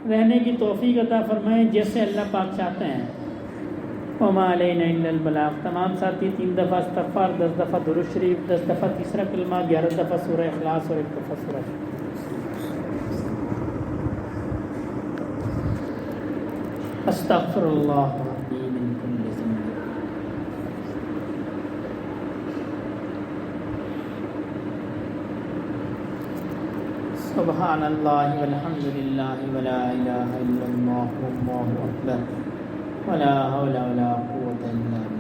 رہنے کی توفیق عطا فرمائے جیسے اللہ پاک چاہتے ہیں. وما علینا الا البلاغ. تمام ساتھی 3 دفعہ استغفار، 10 دفعہ درود شریف، 10 دفعہ تیسرا کلمہ، 11 دفعہ سورہ اخلاص اور 1 دفعہ سورہ استغفر اللہ ربی من کل ذنب. سبحان اللہ والحمد للہ ولا الہ الا اللہ واللہ اکبر ولا حول ولا قوة الا باللہ.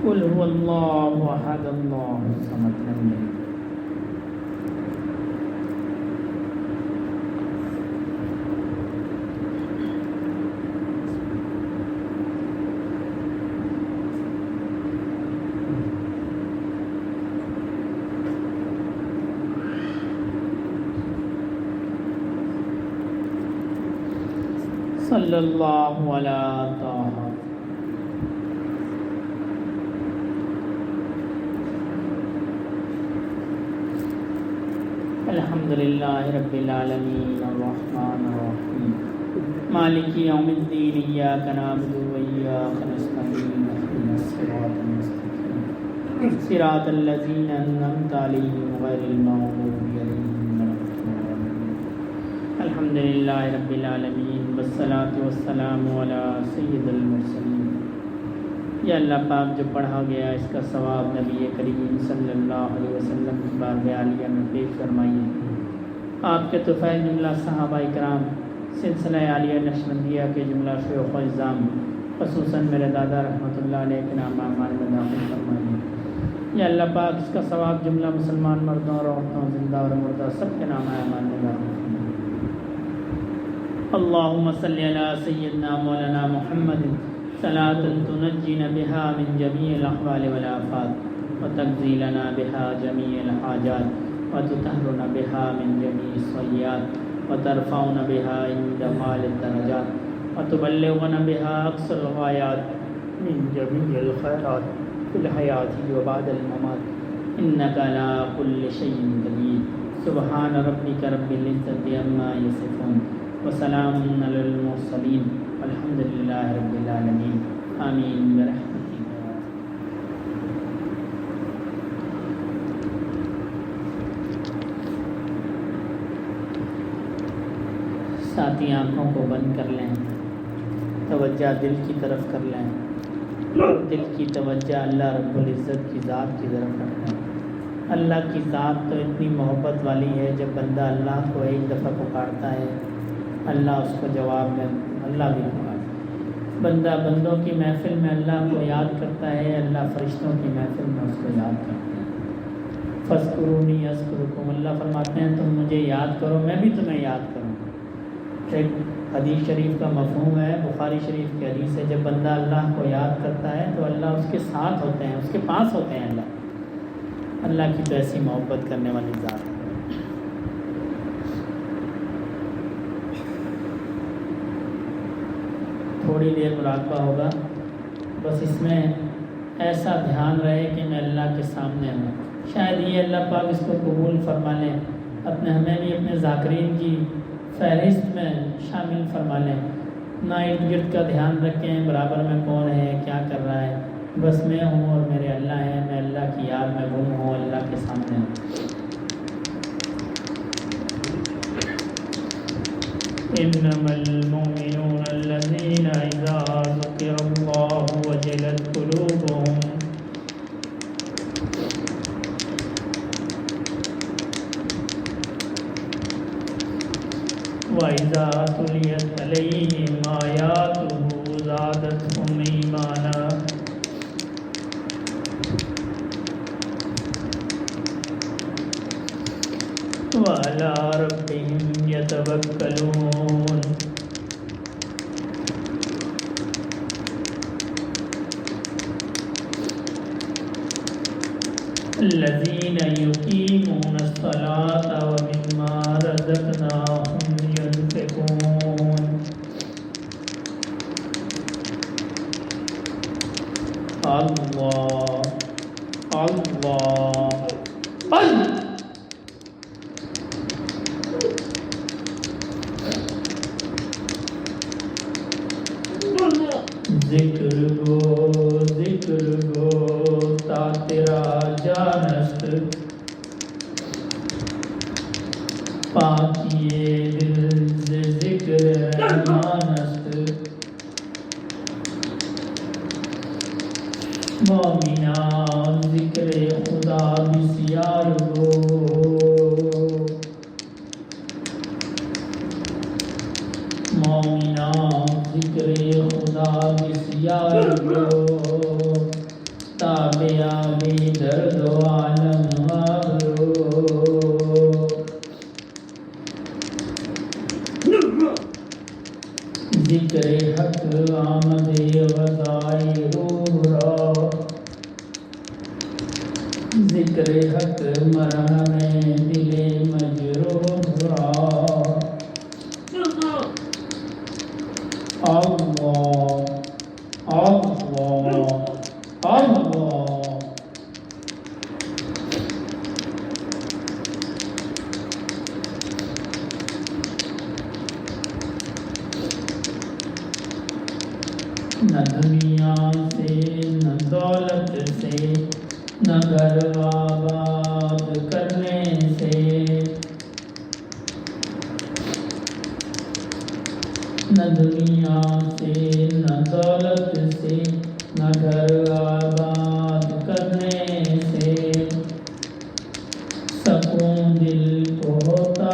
قل هو الله احد الله الصمد لم يلد صلی اللہ علیہ طه. الحمد للہ رب العالمین الرحمن الرحیم مالک یوم الدین ایاک نعبد و ایاک نستعین اهدنا الصراط المستقیم صراط الذین انعمت علیہم غیر المغضوب علیہم ولا الضالین. الحمد للہ رب العالمین والصلاة والسلام علی سید المرسلین. یا اللہ پاک جو پڑھا گیا اس کا ثواب نبی کریم صلی اللہ علیہ وسلم کی بارگاہ عالیہ میں پیش فرمائیے. آپ کے طفیل جملہ صحابہ کرام سلسلہ عالیہ نقشبندیہ کے جملہ شیوخ و اعظام خصوصاً میرے دادا رحمۃ اللہ علیہ کے نام اعمال میں داخل فرمائیے۔ یا اللہ پاک اس کا ثواب جملہ مسلمان مردوں اور عورتوں زندہ اور مردہ سب کے نام اعمال میں داخل فرمائیے۔ اللہم صلی علی سیدنا مولانا محمد صلاۃ تنجینا بہا من جمیع الاحوال والآفات وتقضی لنا بہا جمیع الحاجات وتطہرنا بہا من جمیع السیئات وترفعنا بہا عند اعلی الدرجات وتبلغنا بہا اقصى الغایات من جمیع الخیرات فی الحیاۃ وبعد الممات انک علی کل شیء قدیر۔ سبحان ربک رب العزۃ عما یصفون وسلام علی المرسلین والحمد للہ رب العالمین آمین برحمتک۔ ساتھی آنکھوں کو بند کر لیں، توجہ دل کی طرف کر لیں، دل کی توجہ اللہ رب العزت کی ذات کی طرف رکھیں۔ اللہ کی ذات تو اتنی محبت والی ہے، جب بندہ اللہ کو ایک دفعہ پکارتا ہے اللہ اس کو جواب میں اللہ بھی پکارتا۔ بندہ بندوں کی محفل میں اللہ کو یاد کرتا ہے، اللہ فرشتوں کی محفل میں اس کو یاد کرتا ہے۔ فاذکرونی اذکرکم، اللہ فرماتے ہیں تم مجھے یاد کرو میں بھی تمہیں یاد کروں۔ ایک حدیث شریف کا مفہوم ہے، بخاری شریف کی حدیث ہے، جب بندہ اللہ کو یاد کرتا ہے تو اللہ اس کے ساتھ ہوتے ہیں، اس کے پاس ہوتے ہیں۔ اللہ کی تو ایسی محبت کرنے والی ذات ہے۔ تھوڑی دیر مراقبہ ہوگا، بس اس میں ایسا دھیان رہے کہ میں اللہ کے سامنے ہوں، شاید یہ اللہ پاک اس کو قبول فرما لیں، ہمیں بھی اپنے ذاکرین کی فہرست میں شامل فرما لیں۔ نہ ارد گرد کا دھیان رکھیں برابر میں کون ہے کیا کر رہا ہے، بس میں ہوں اور میرے اللہ ہیں، میں اللہ کی یاد میں گم ہوں، اللہ کے سامنے ہوں۔ انما المؤمنون الذين اذا ذكر الله وجلت قلوبهم وَإِذَا تُلِيَتْ عَلَيْهِمْ آيَاتُهُ زَادَتْهُمْ إِيمَانًا وَعَلَىٰ رَبِّهِمْ يَتَوَكَّلُونَ۔ الَّذِينَ يُقِيمُونَ الصَّلَاةَ وَمِمَّا رَزَقْنَاهُمْ يُنْفِقُونَ۔ اللہ اللہ ذکر گو تا تیرا جانست، پاکیے دل سے ذکر رحمانست، مومنان ذکر خدا بسیار گو، مومنان ذکر خدا بسیار گو، تابع بھی درد و عالم آگرو، ذکر حق آمد غذائی روح را، ذکر حق مرہم دل مجروح را، اللہ اللہ اللہ۔ نہ دنیا سے نہ دولت سے نہ گھر آباد کرنے سے، نہ دنیا سے نہ دولت سے نہ گھر آباد کرنے سے، سکون دل کو ہوتا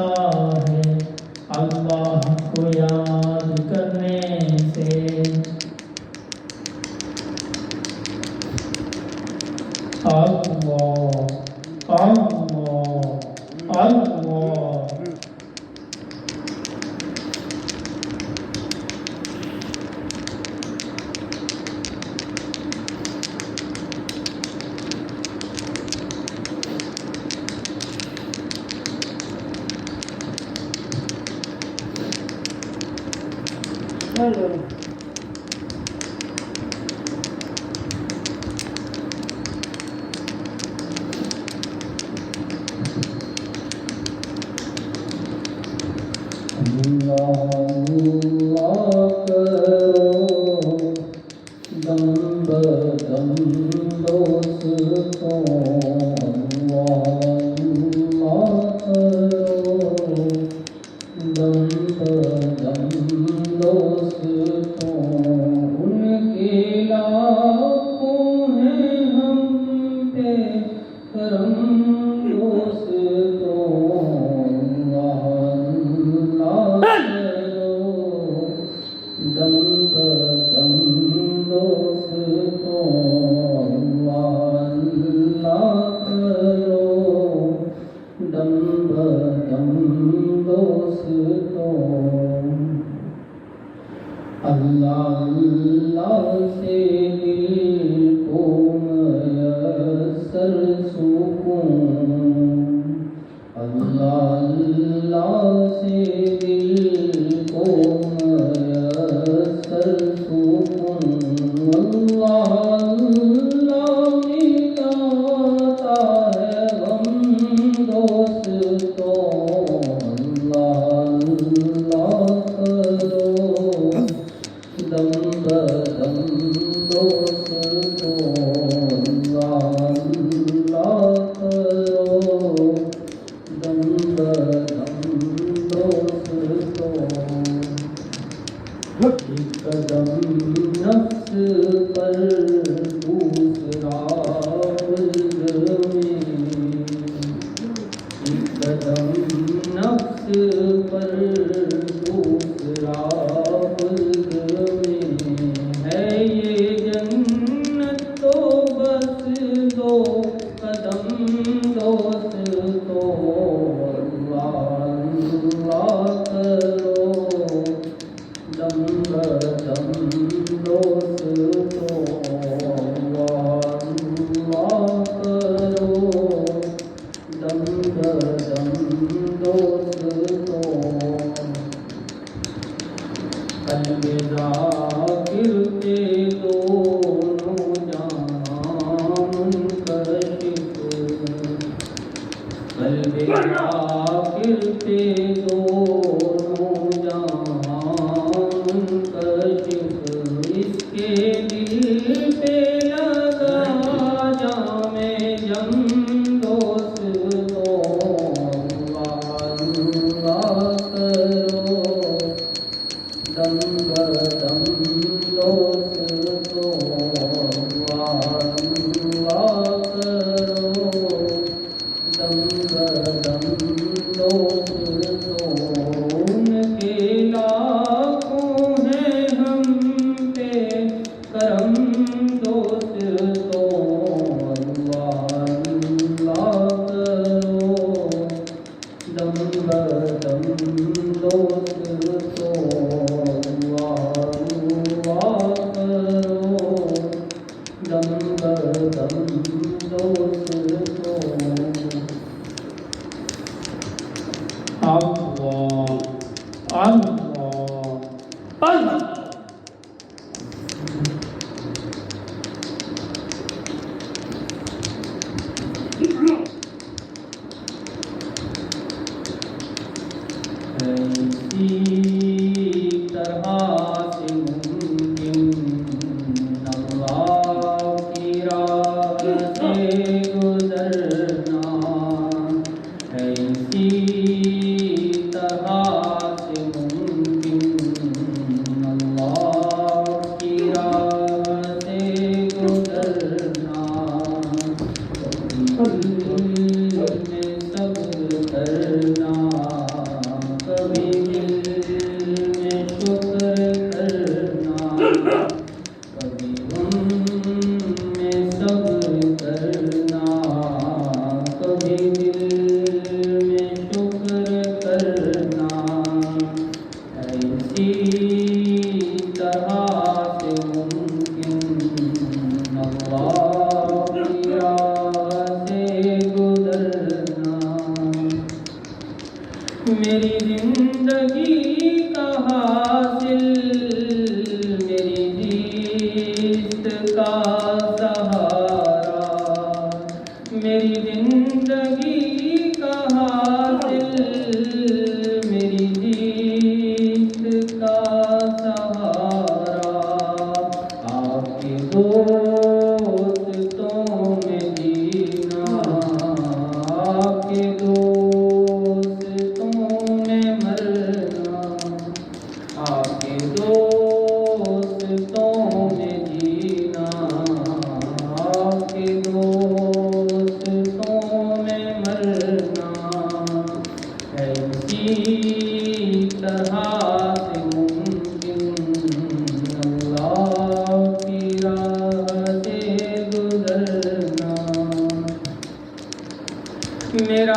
میری زندگی کا حاصل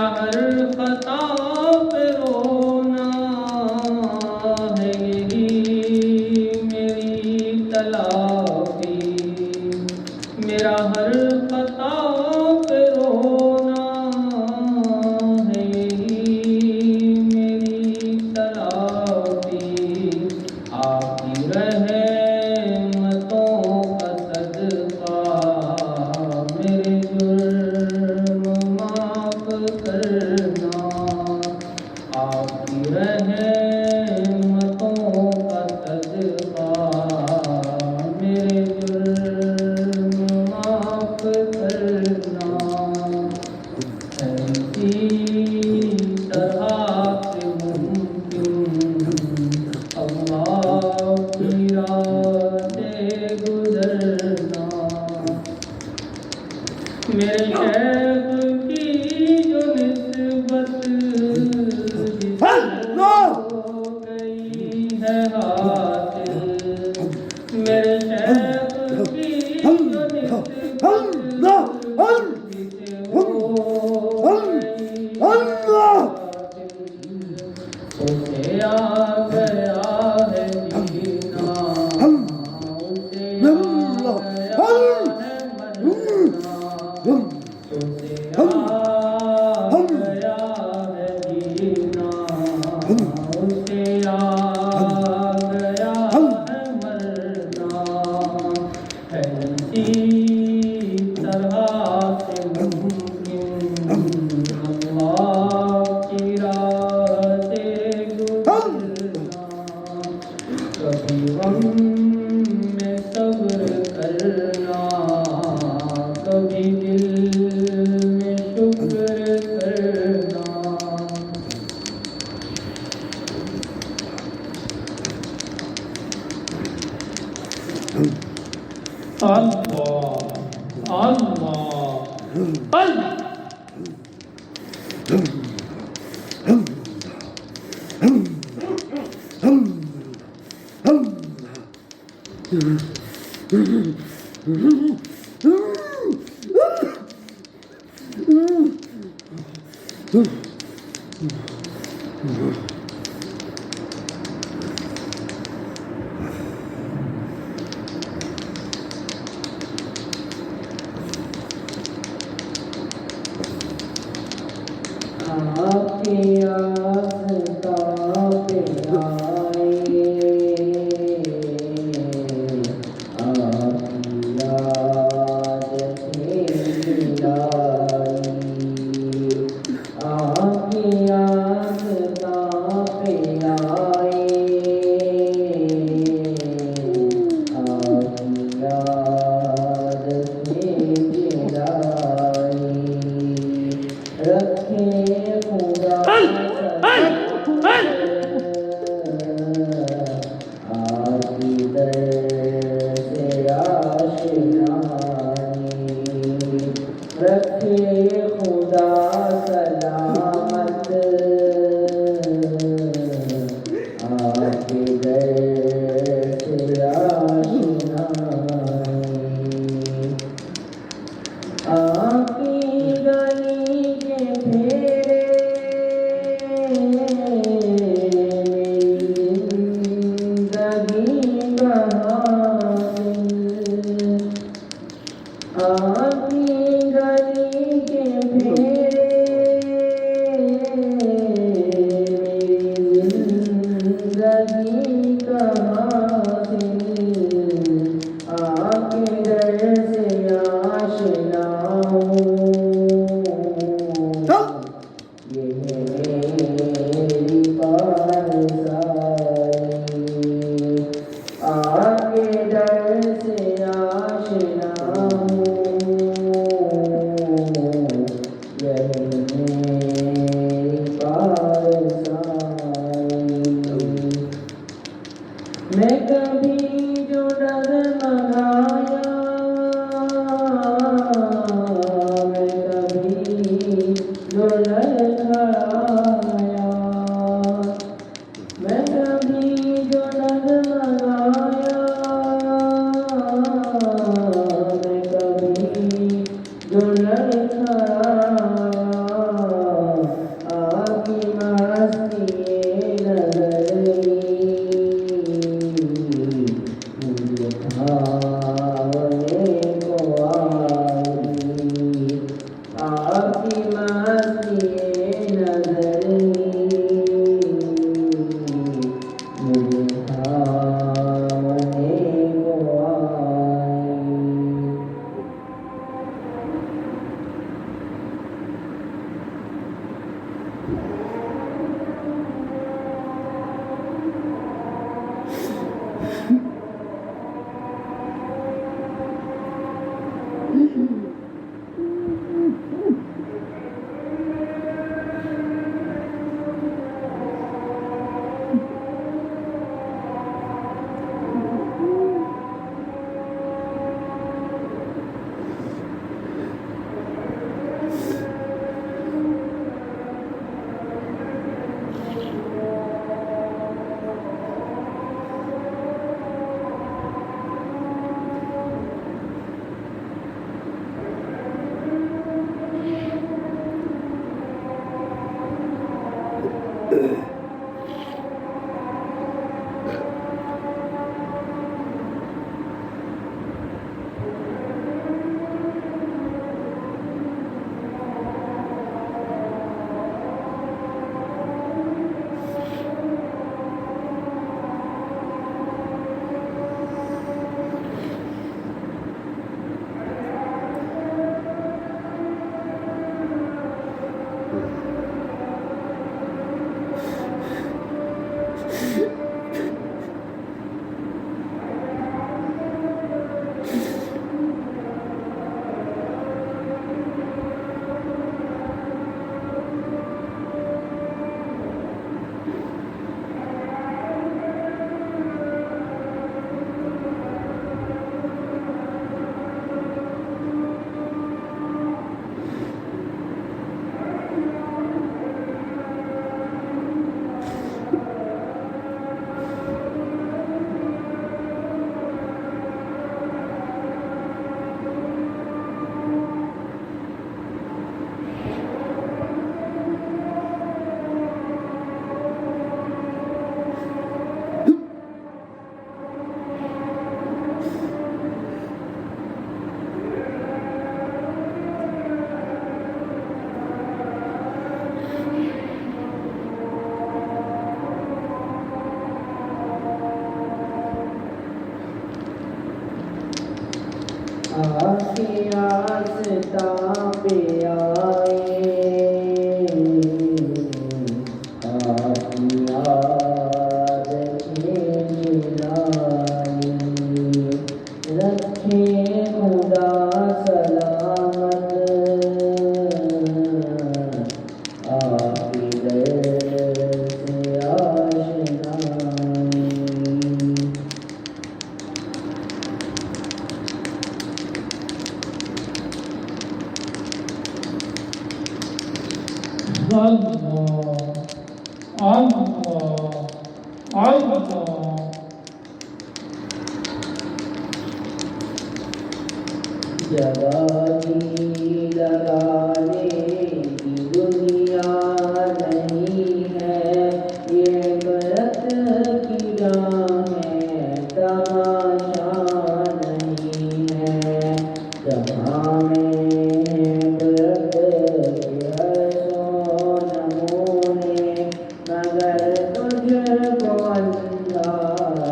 ہر خطا پہ رونا ہے یہی میری تلافی، میرا ہر خطا پہ رونا ہے یہی میری تلافی، آپ کی رحمتوں کا صدقہ میرے جرم معاف کرنا، آپ کی رحمتوں کا صدقہ میرے جرم معاف کرنا، ایسی طرح سے ممکن اللہ کی راہ سے گزرنا، میرے شیخ کی جو نسبت ہو گئی ہے حاصل، میرے شیخ کی جو نسبت ہو گئی اسے آ گیا ہے جینا، اسے آ گیا ہے مرنا، اسے آ گیا ہے جینا، اسے آ گیا ہے مرنا، ایسی طرح سے ممکن اللہ کی راہ سے گزرنا، کبھی غم میں صبر کرنا، کبھی دل میں شکر کرنا، اللہ اللہ اللہ آپ کی آستا پہ آئے، آپ کی یاد سے ملائی، آپ کی آستا پہ آئے، آپ کی یاد سے ملائی، رکھے خدا آپ کی در سے آشنائی، رکھے خدا سلامت آپ کی در سے آشنائی، آپ کی گلی کے پھیرے زندگی بہار، آپ کی گلی کے پھیرے زندگی کا حاصل، آپ کے در سے آشنا ہوں، یہ میری پارسائی، آپ کے در سے آشنا ہوں، یہ میری پارسائی، میں کبھی جو ڈگمگایا، میں کبھی جو لڑکھڑایا، میں کبھی جو ڈگمگایا، دکھانے کو آئی آپ کی مستی نظری مجھے کھانے کو آئی. آپ کی آستاں پہ آئے آپ کی یاد دلائی رکھے خدا سلامت آپ کی در سے آشنائی. جوانی لگانے کی دنیا نہیں ہے یہ برت کی راہیں تماشا نہیں ہے جہاں میں برت کے ہر سو نمونے مگر تجھ کو اندھا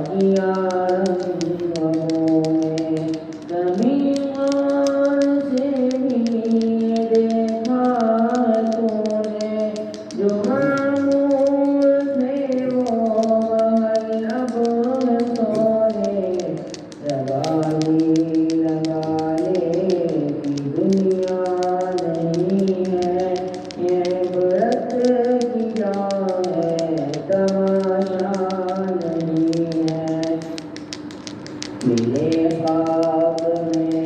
کیا رنگوں میں زمین سے بھی دیکھا تو نے جو معمول تھے وہ محل اب سونے جوانی لگانے کی دنیا نہیں ہے یہ برت کی راہ ہے تماشا نہیں ہے. ملے خواب میں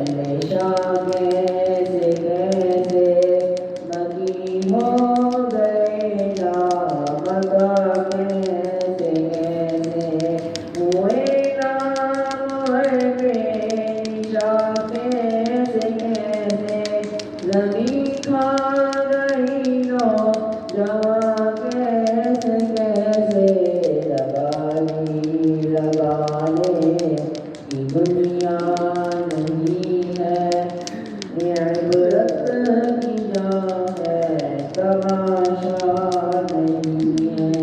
نشا کیسے کیسے مکی ہو گئے نامگا کیسے کیسے ہوئے نام بے نشا کیسے کیسے زمین کھا گئی نو جوان کیسے کیسے لگانی لگا والے کی دنیا نہیں ہے، یہ عبرت کی جا ہے، تماشا نہیں ہے۔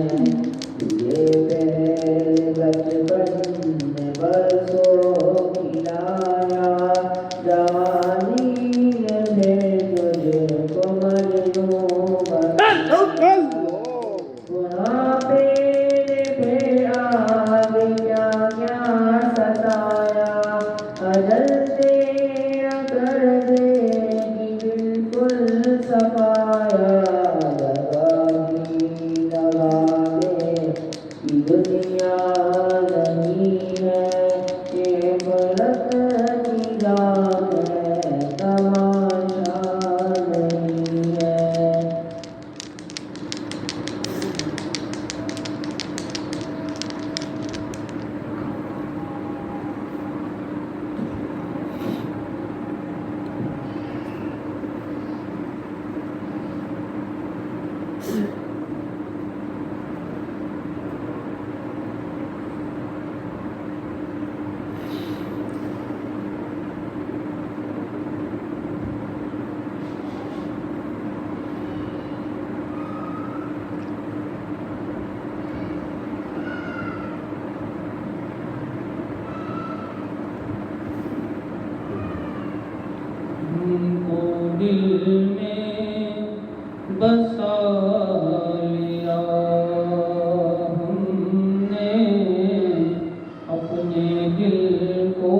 یہ پہلے بچپن میں برسوں کھلایا، جوانی نے پھر تجھے کو مجنوں بنایا، بڑھاپے نے پھر آگے کیا کیا ستایا، اجل تیرا کر دے گی بالکل صفایا، لگا دے کہ دنیا نہیں ہے، یہ عبرت کی جا ہے، تماشا نہیں ہے۔ ان کو دل میں بسا لیا ہم نے، اپنے دل کو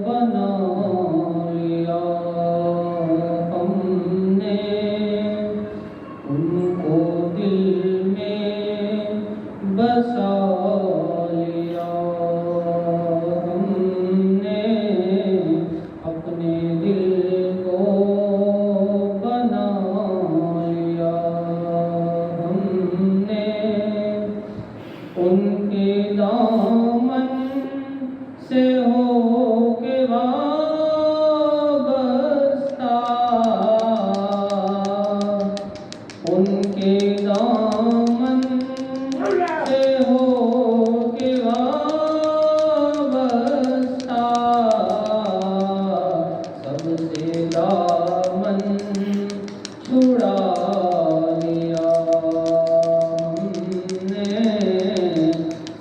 بنا لیا ہم نے، ان کو دل میں بسا لیا ہم نے، اپنے دل کو بنا لیا ہم نے، ان کے دامن سے ہو کے وابستہ، ان کے دامن سے ہو کے وابستہ، سب سے دامن چھڑا لیا ہم نے،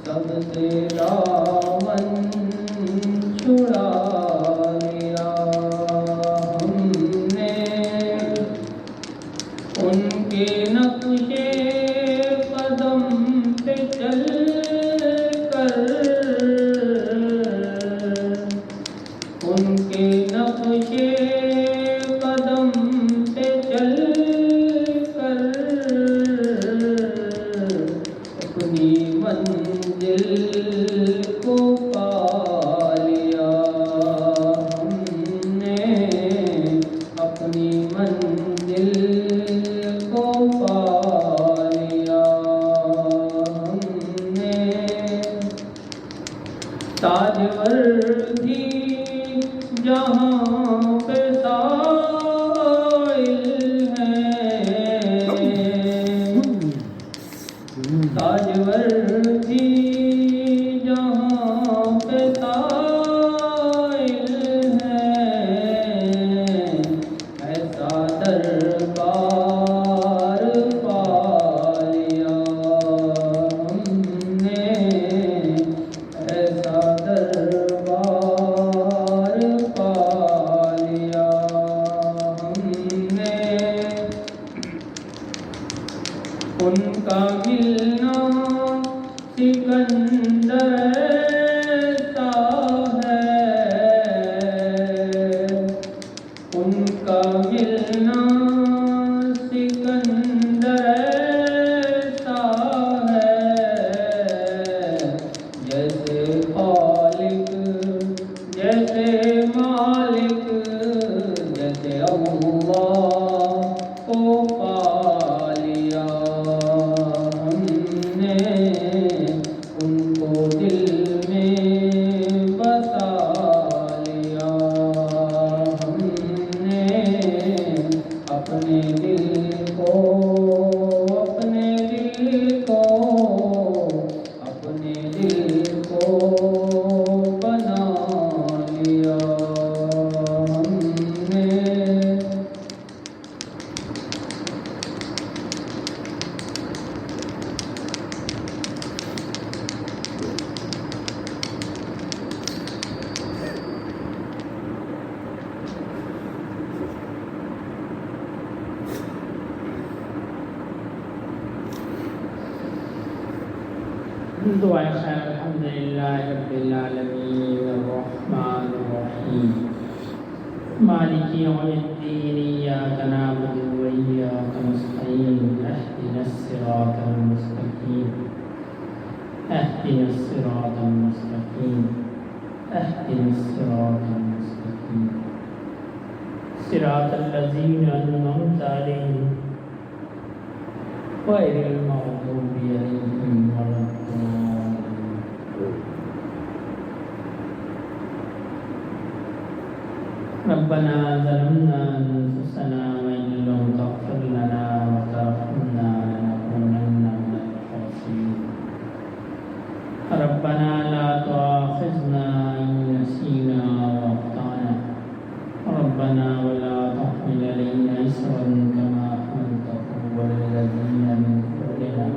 سب سے دامن چھڑا لیا ہم نے، ان کے نقش قدم پہ چل کر، ان کے نقش قدم پہ چل کر، اپنی منزل کو پا لیا ہم نے، اپنی منزل کو پا لیا ہم نے، تاجور تھی جہاں پہ سائل ہیں، تاجور تھی جہاں پہ سائل ہیں، ایسا دربار پا لیا ہم نے، ایسا دربار پا لیا ہم نے، ان کا ملنا سکندر ایسا دعائے خیر الحمدللہ رب العالمین الرحمن الرحیم مالک یوم الدین ایاک نعبد و ایاک نستعین اهدنا الصراط المستقیم اهدنا الصراط المستقیم اهدنا الصراط المستقیم صراط الذین انعمت علیہم غیر المغضوب علیہم ولا الضالین ربنا ظلمنا انفسنا وان لم تغفر لنا وترحمنا لنكونن من الخاسرين ربنا لا تؤاخذنا ان نسينا واخطانا ربنا ولا تحمل علينا إصرا كما حملته على الذين من قبلنا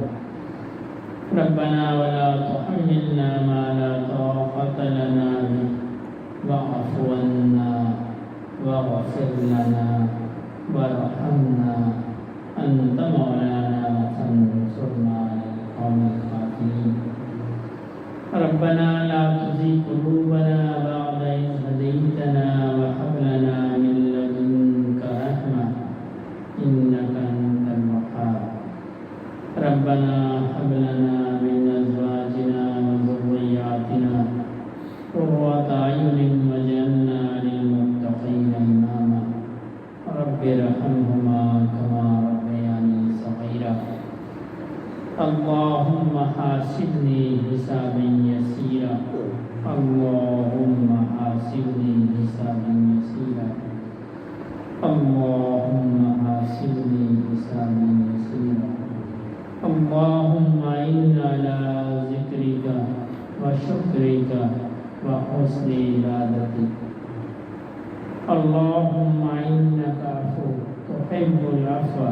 ربنا ولا تحملنا ما لا طاقة لنا به واعف عنا واغفر لنا وارحمنا أنت مولانا فانصرنا على القوم الكافرين ربنا لا تزغ قلوبنا بعد إذ هديتنا وهب لنا من لدنك رحمة إنك أنت الوهاب ربنا هب لنا من أزواجنا وذرياتنا قرة أعين واجعلنا للمتقين إماما رب ارحمهما كما ربياني صغيرا اللهم حاسبني حسابا يسيرا اللهم حاسبني حسابا يسيرا اللهم حاسبني حسابا يسيرا اللهم إنا على ذكرك وشكرك وحسن عبادتك اللهم إنك عفو تحب العفو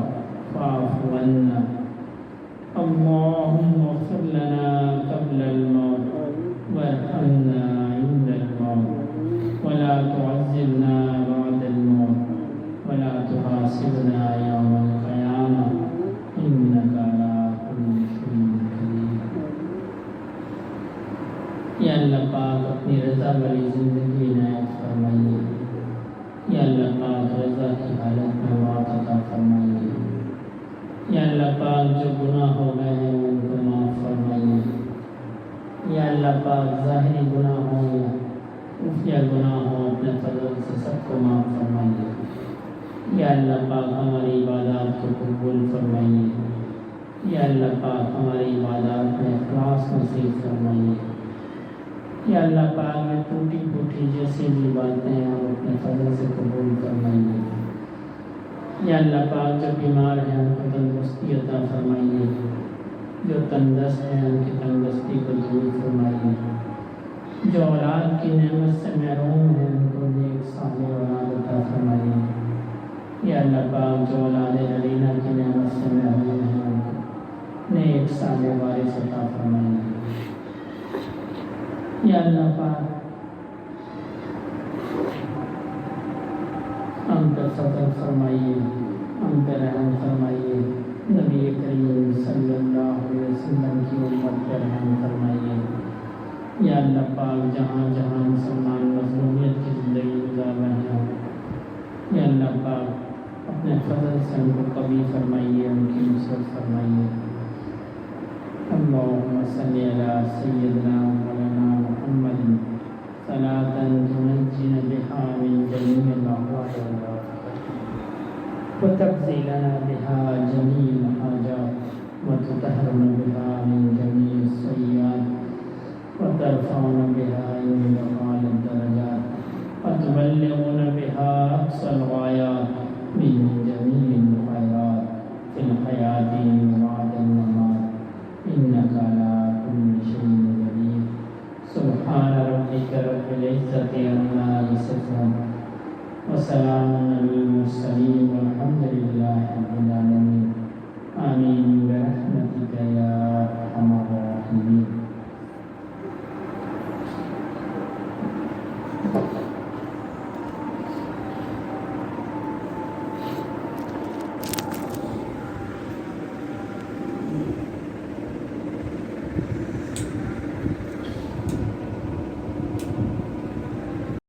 فاعف عنا اللهم اغفر لنا قبل الموت وارحمنا عند الموت ولا تعذبنا بعد الموت ولا تحاسبنا يوم القيامة إنك على كل شيء قدير یا اللہ پاک اپنی رضا والی زندگی عنایت فرمائیے یا اللہ پاک رضا کی حالت میں موت عطا فرمائیے یا اللہ پاک جو گناہ ہو گئے ہیں ان کو معاف فرمائیے یا اللہ پاک ظاہری گناہ ہوں یا خفیہ گناہ ہوں اپنے فضل سے سب کو معاف فرمائیے یا اللہ پاک ہماری عبادات کو قبول فرمائیے یا اللہ پاک ہماری عبادات میں اخلاص نصیب فرمائیے یا اللہ پاک میں ٹوٹی پھوٹی جیسی بھی باتیں ہیں اور اپنے فضل سے قبول فرمائیے یا اللہ پاک جو بیمار ہیں ان کو تندرستی عطا فرمائیے جو تندرست ہیں ان کی تندرستی کو دور فرمائیے جو اولاد کی نعمت سے محروم ہیں ان کو نیک صالح اولاد عطا فرمائیے یا اللہ پاک جو اولاد نرینہ کی نعمت سے محروم ہیں ان کو نیک صالح وارث عطا فرمائیے یا اللہ پاک ہم پر فضل فرمائیے ہم پر رحم فرمائیے نبی کریم صلی اللہ علیہ وسلم کی امت پر رحم فرمائیے یا اللہ پاک جہاں جہاں مسلمان مظلومیت کی زندگی گزار رہے ہیں یا اللہ پاک اپنے فضل سے ان کو قوی فرمائیے ان کی نصرت فرمائیے اللہم صلی علی سیدنا مولانا محمد صلاة تنجینا بها من جميع الأهوال والآفات وتقضي لنا بها جميع الحاجات وتطهرنا بها من جميع السيئات وترفعنا بها عند أعلى الدرجات وتبلغنا بها أقصى الغايات من جميع الخيرات في الحياة وبعد الممات إنك على كل شيء قدير سبحان ربك رب العزة عما يصفون وسلام على المرسلين والحمد لله رب العالمين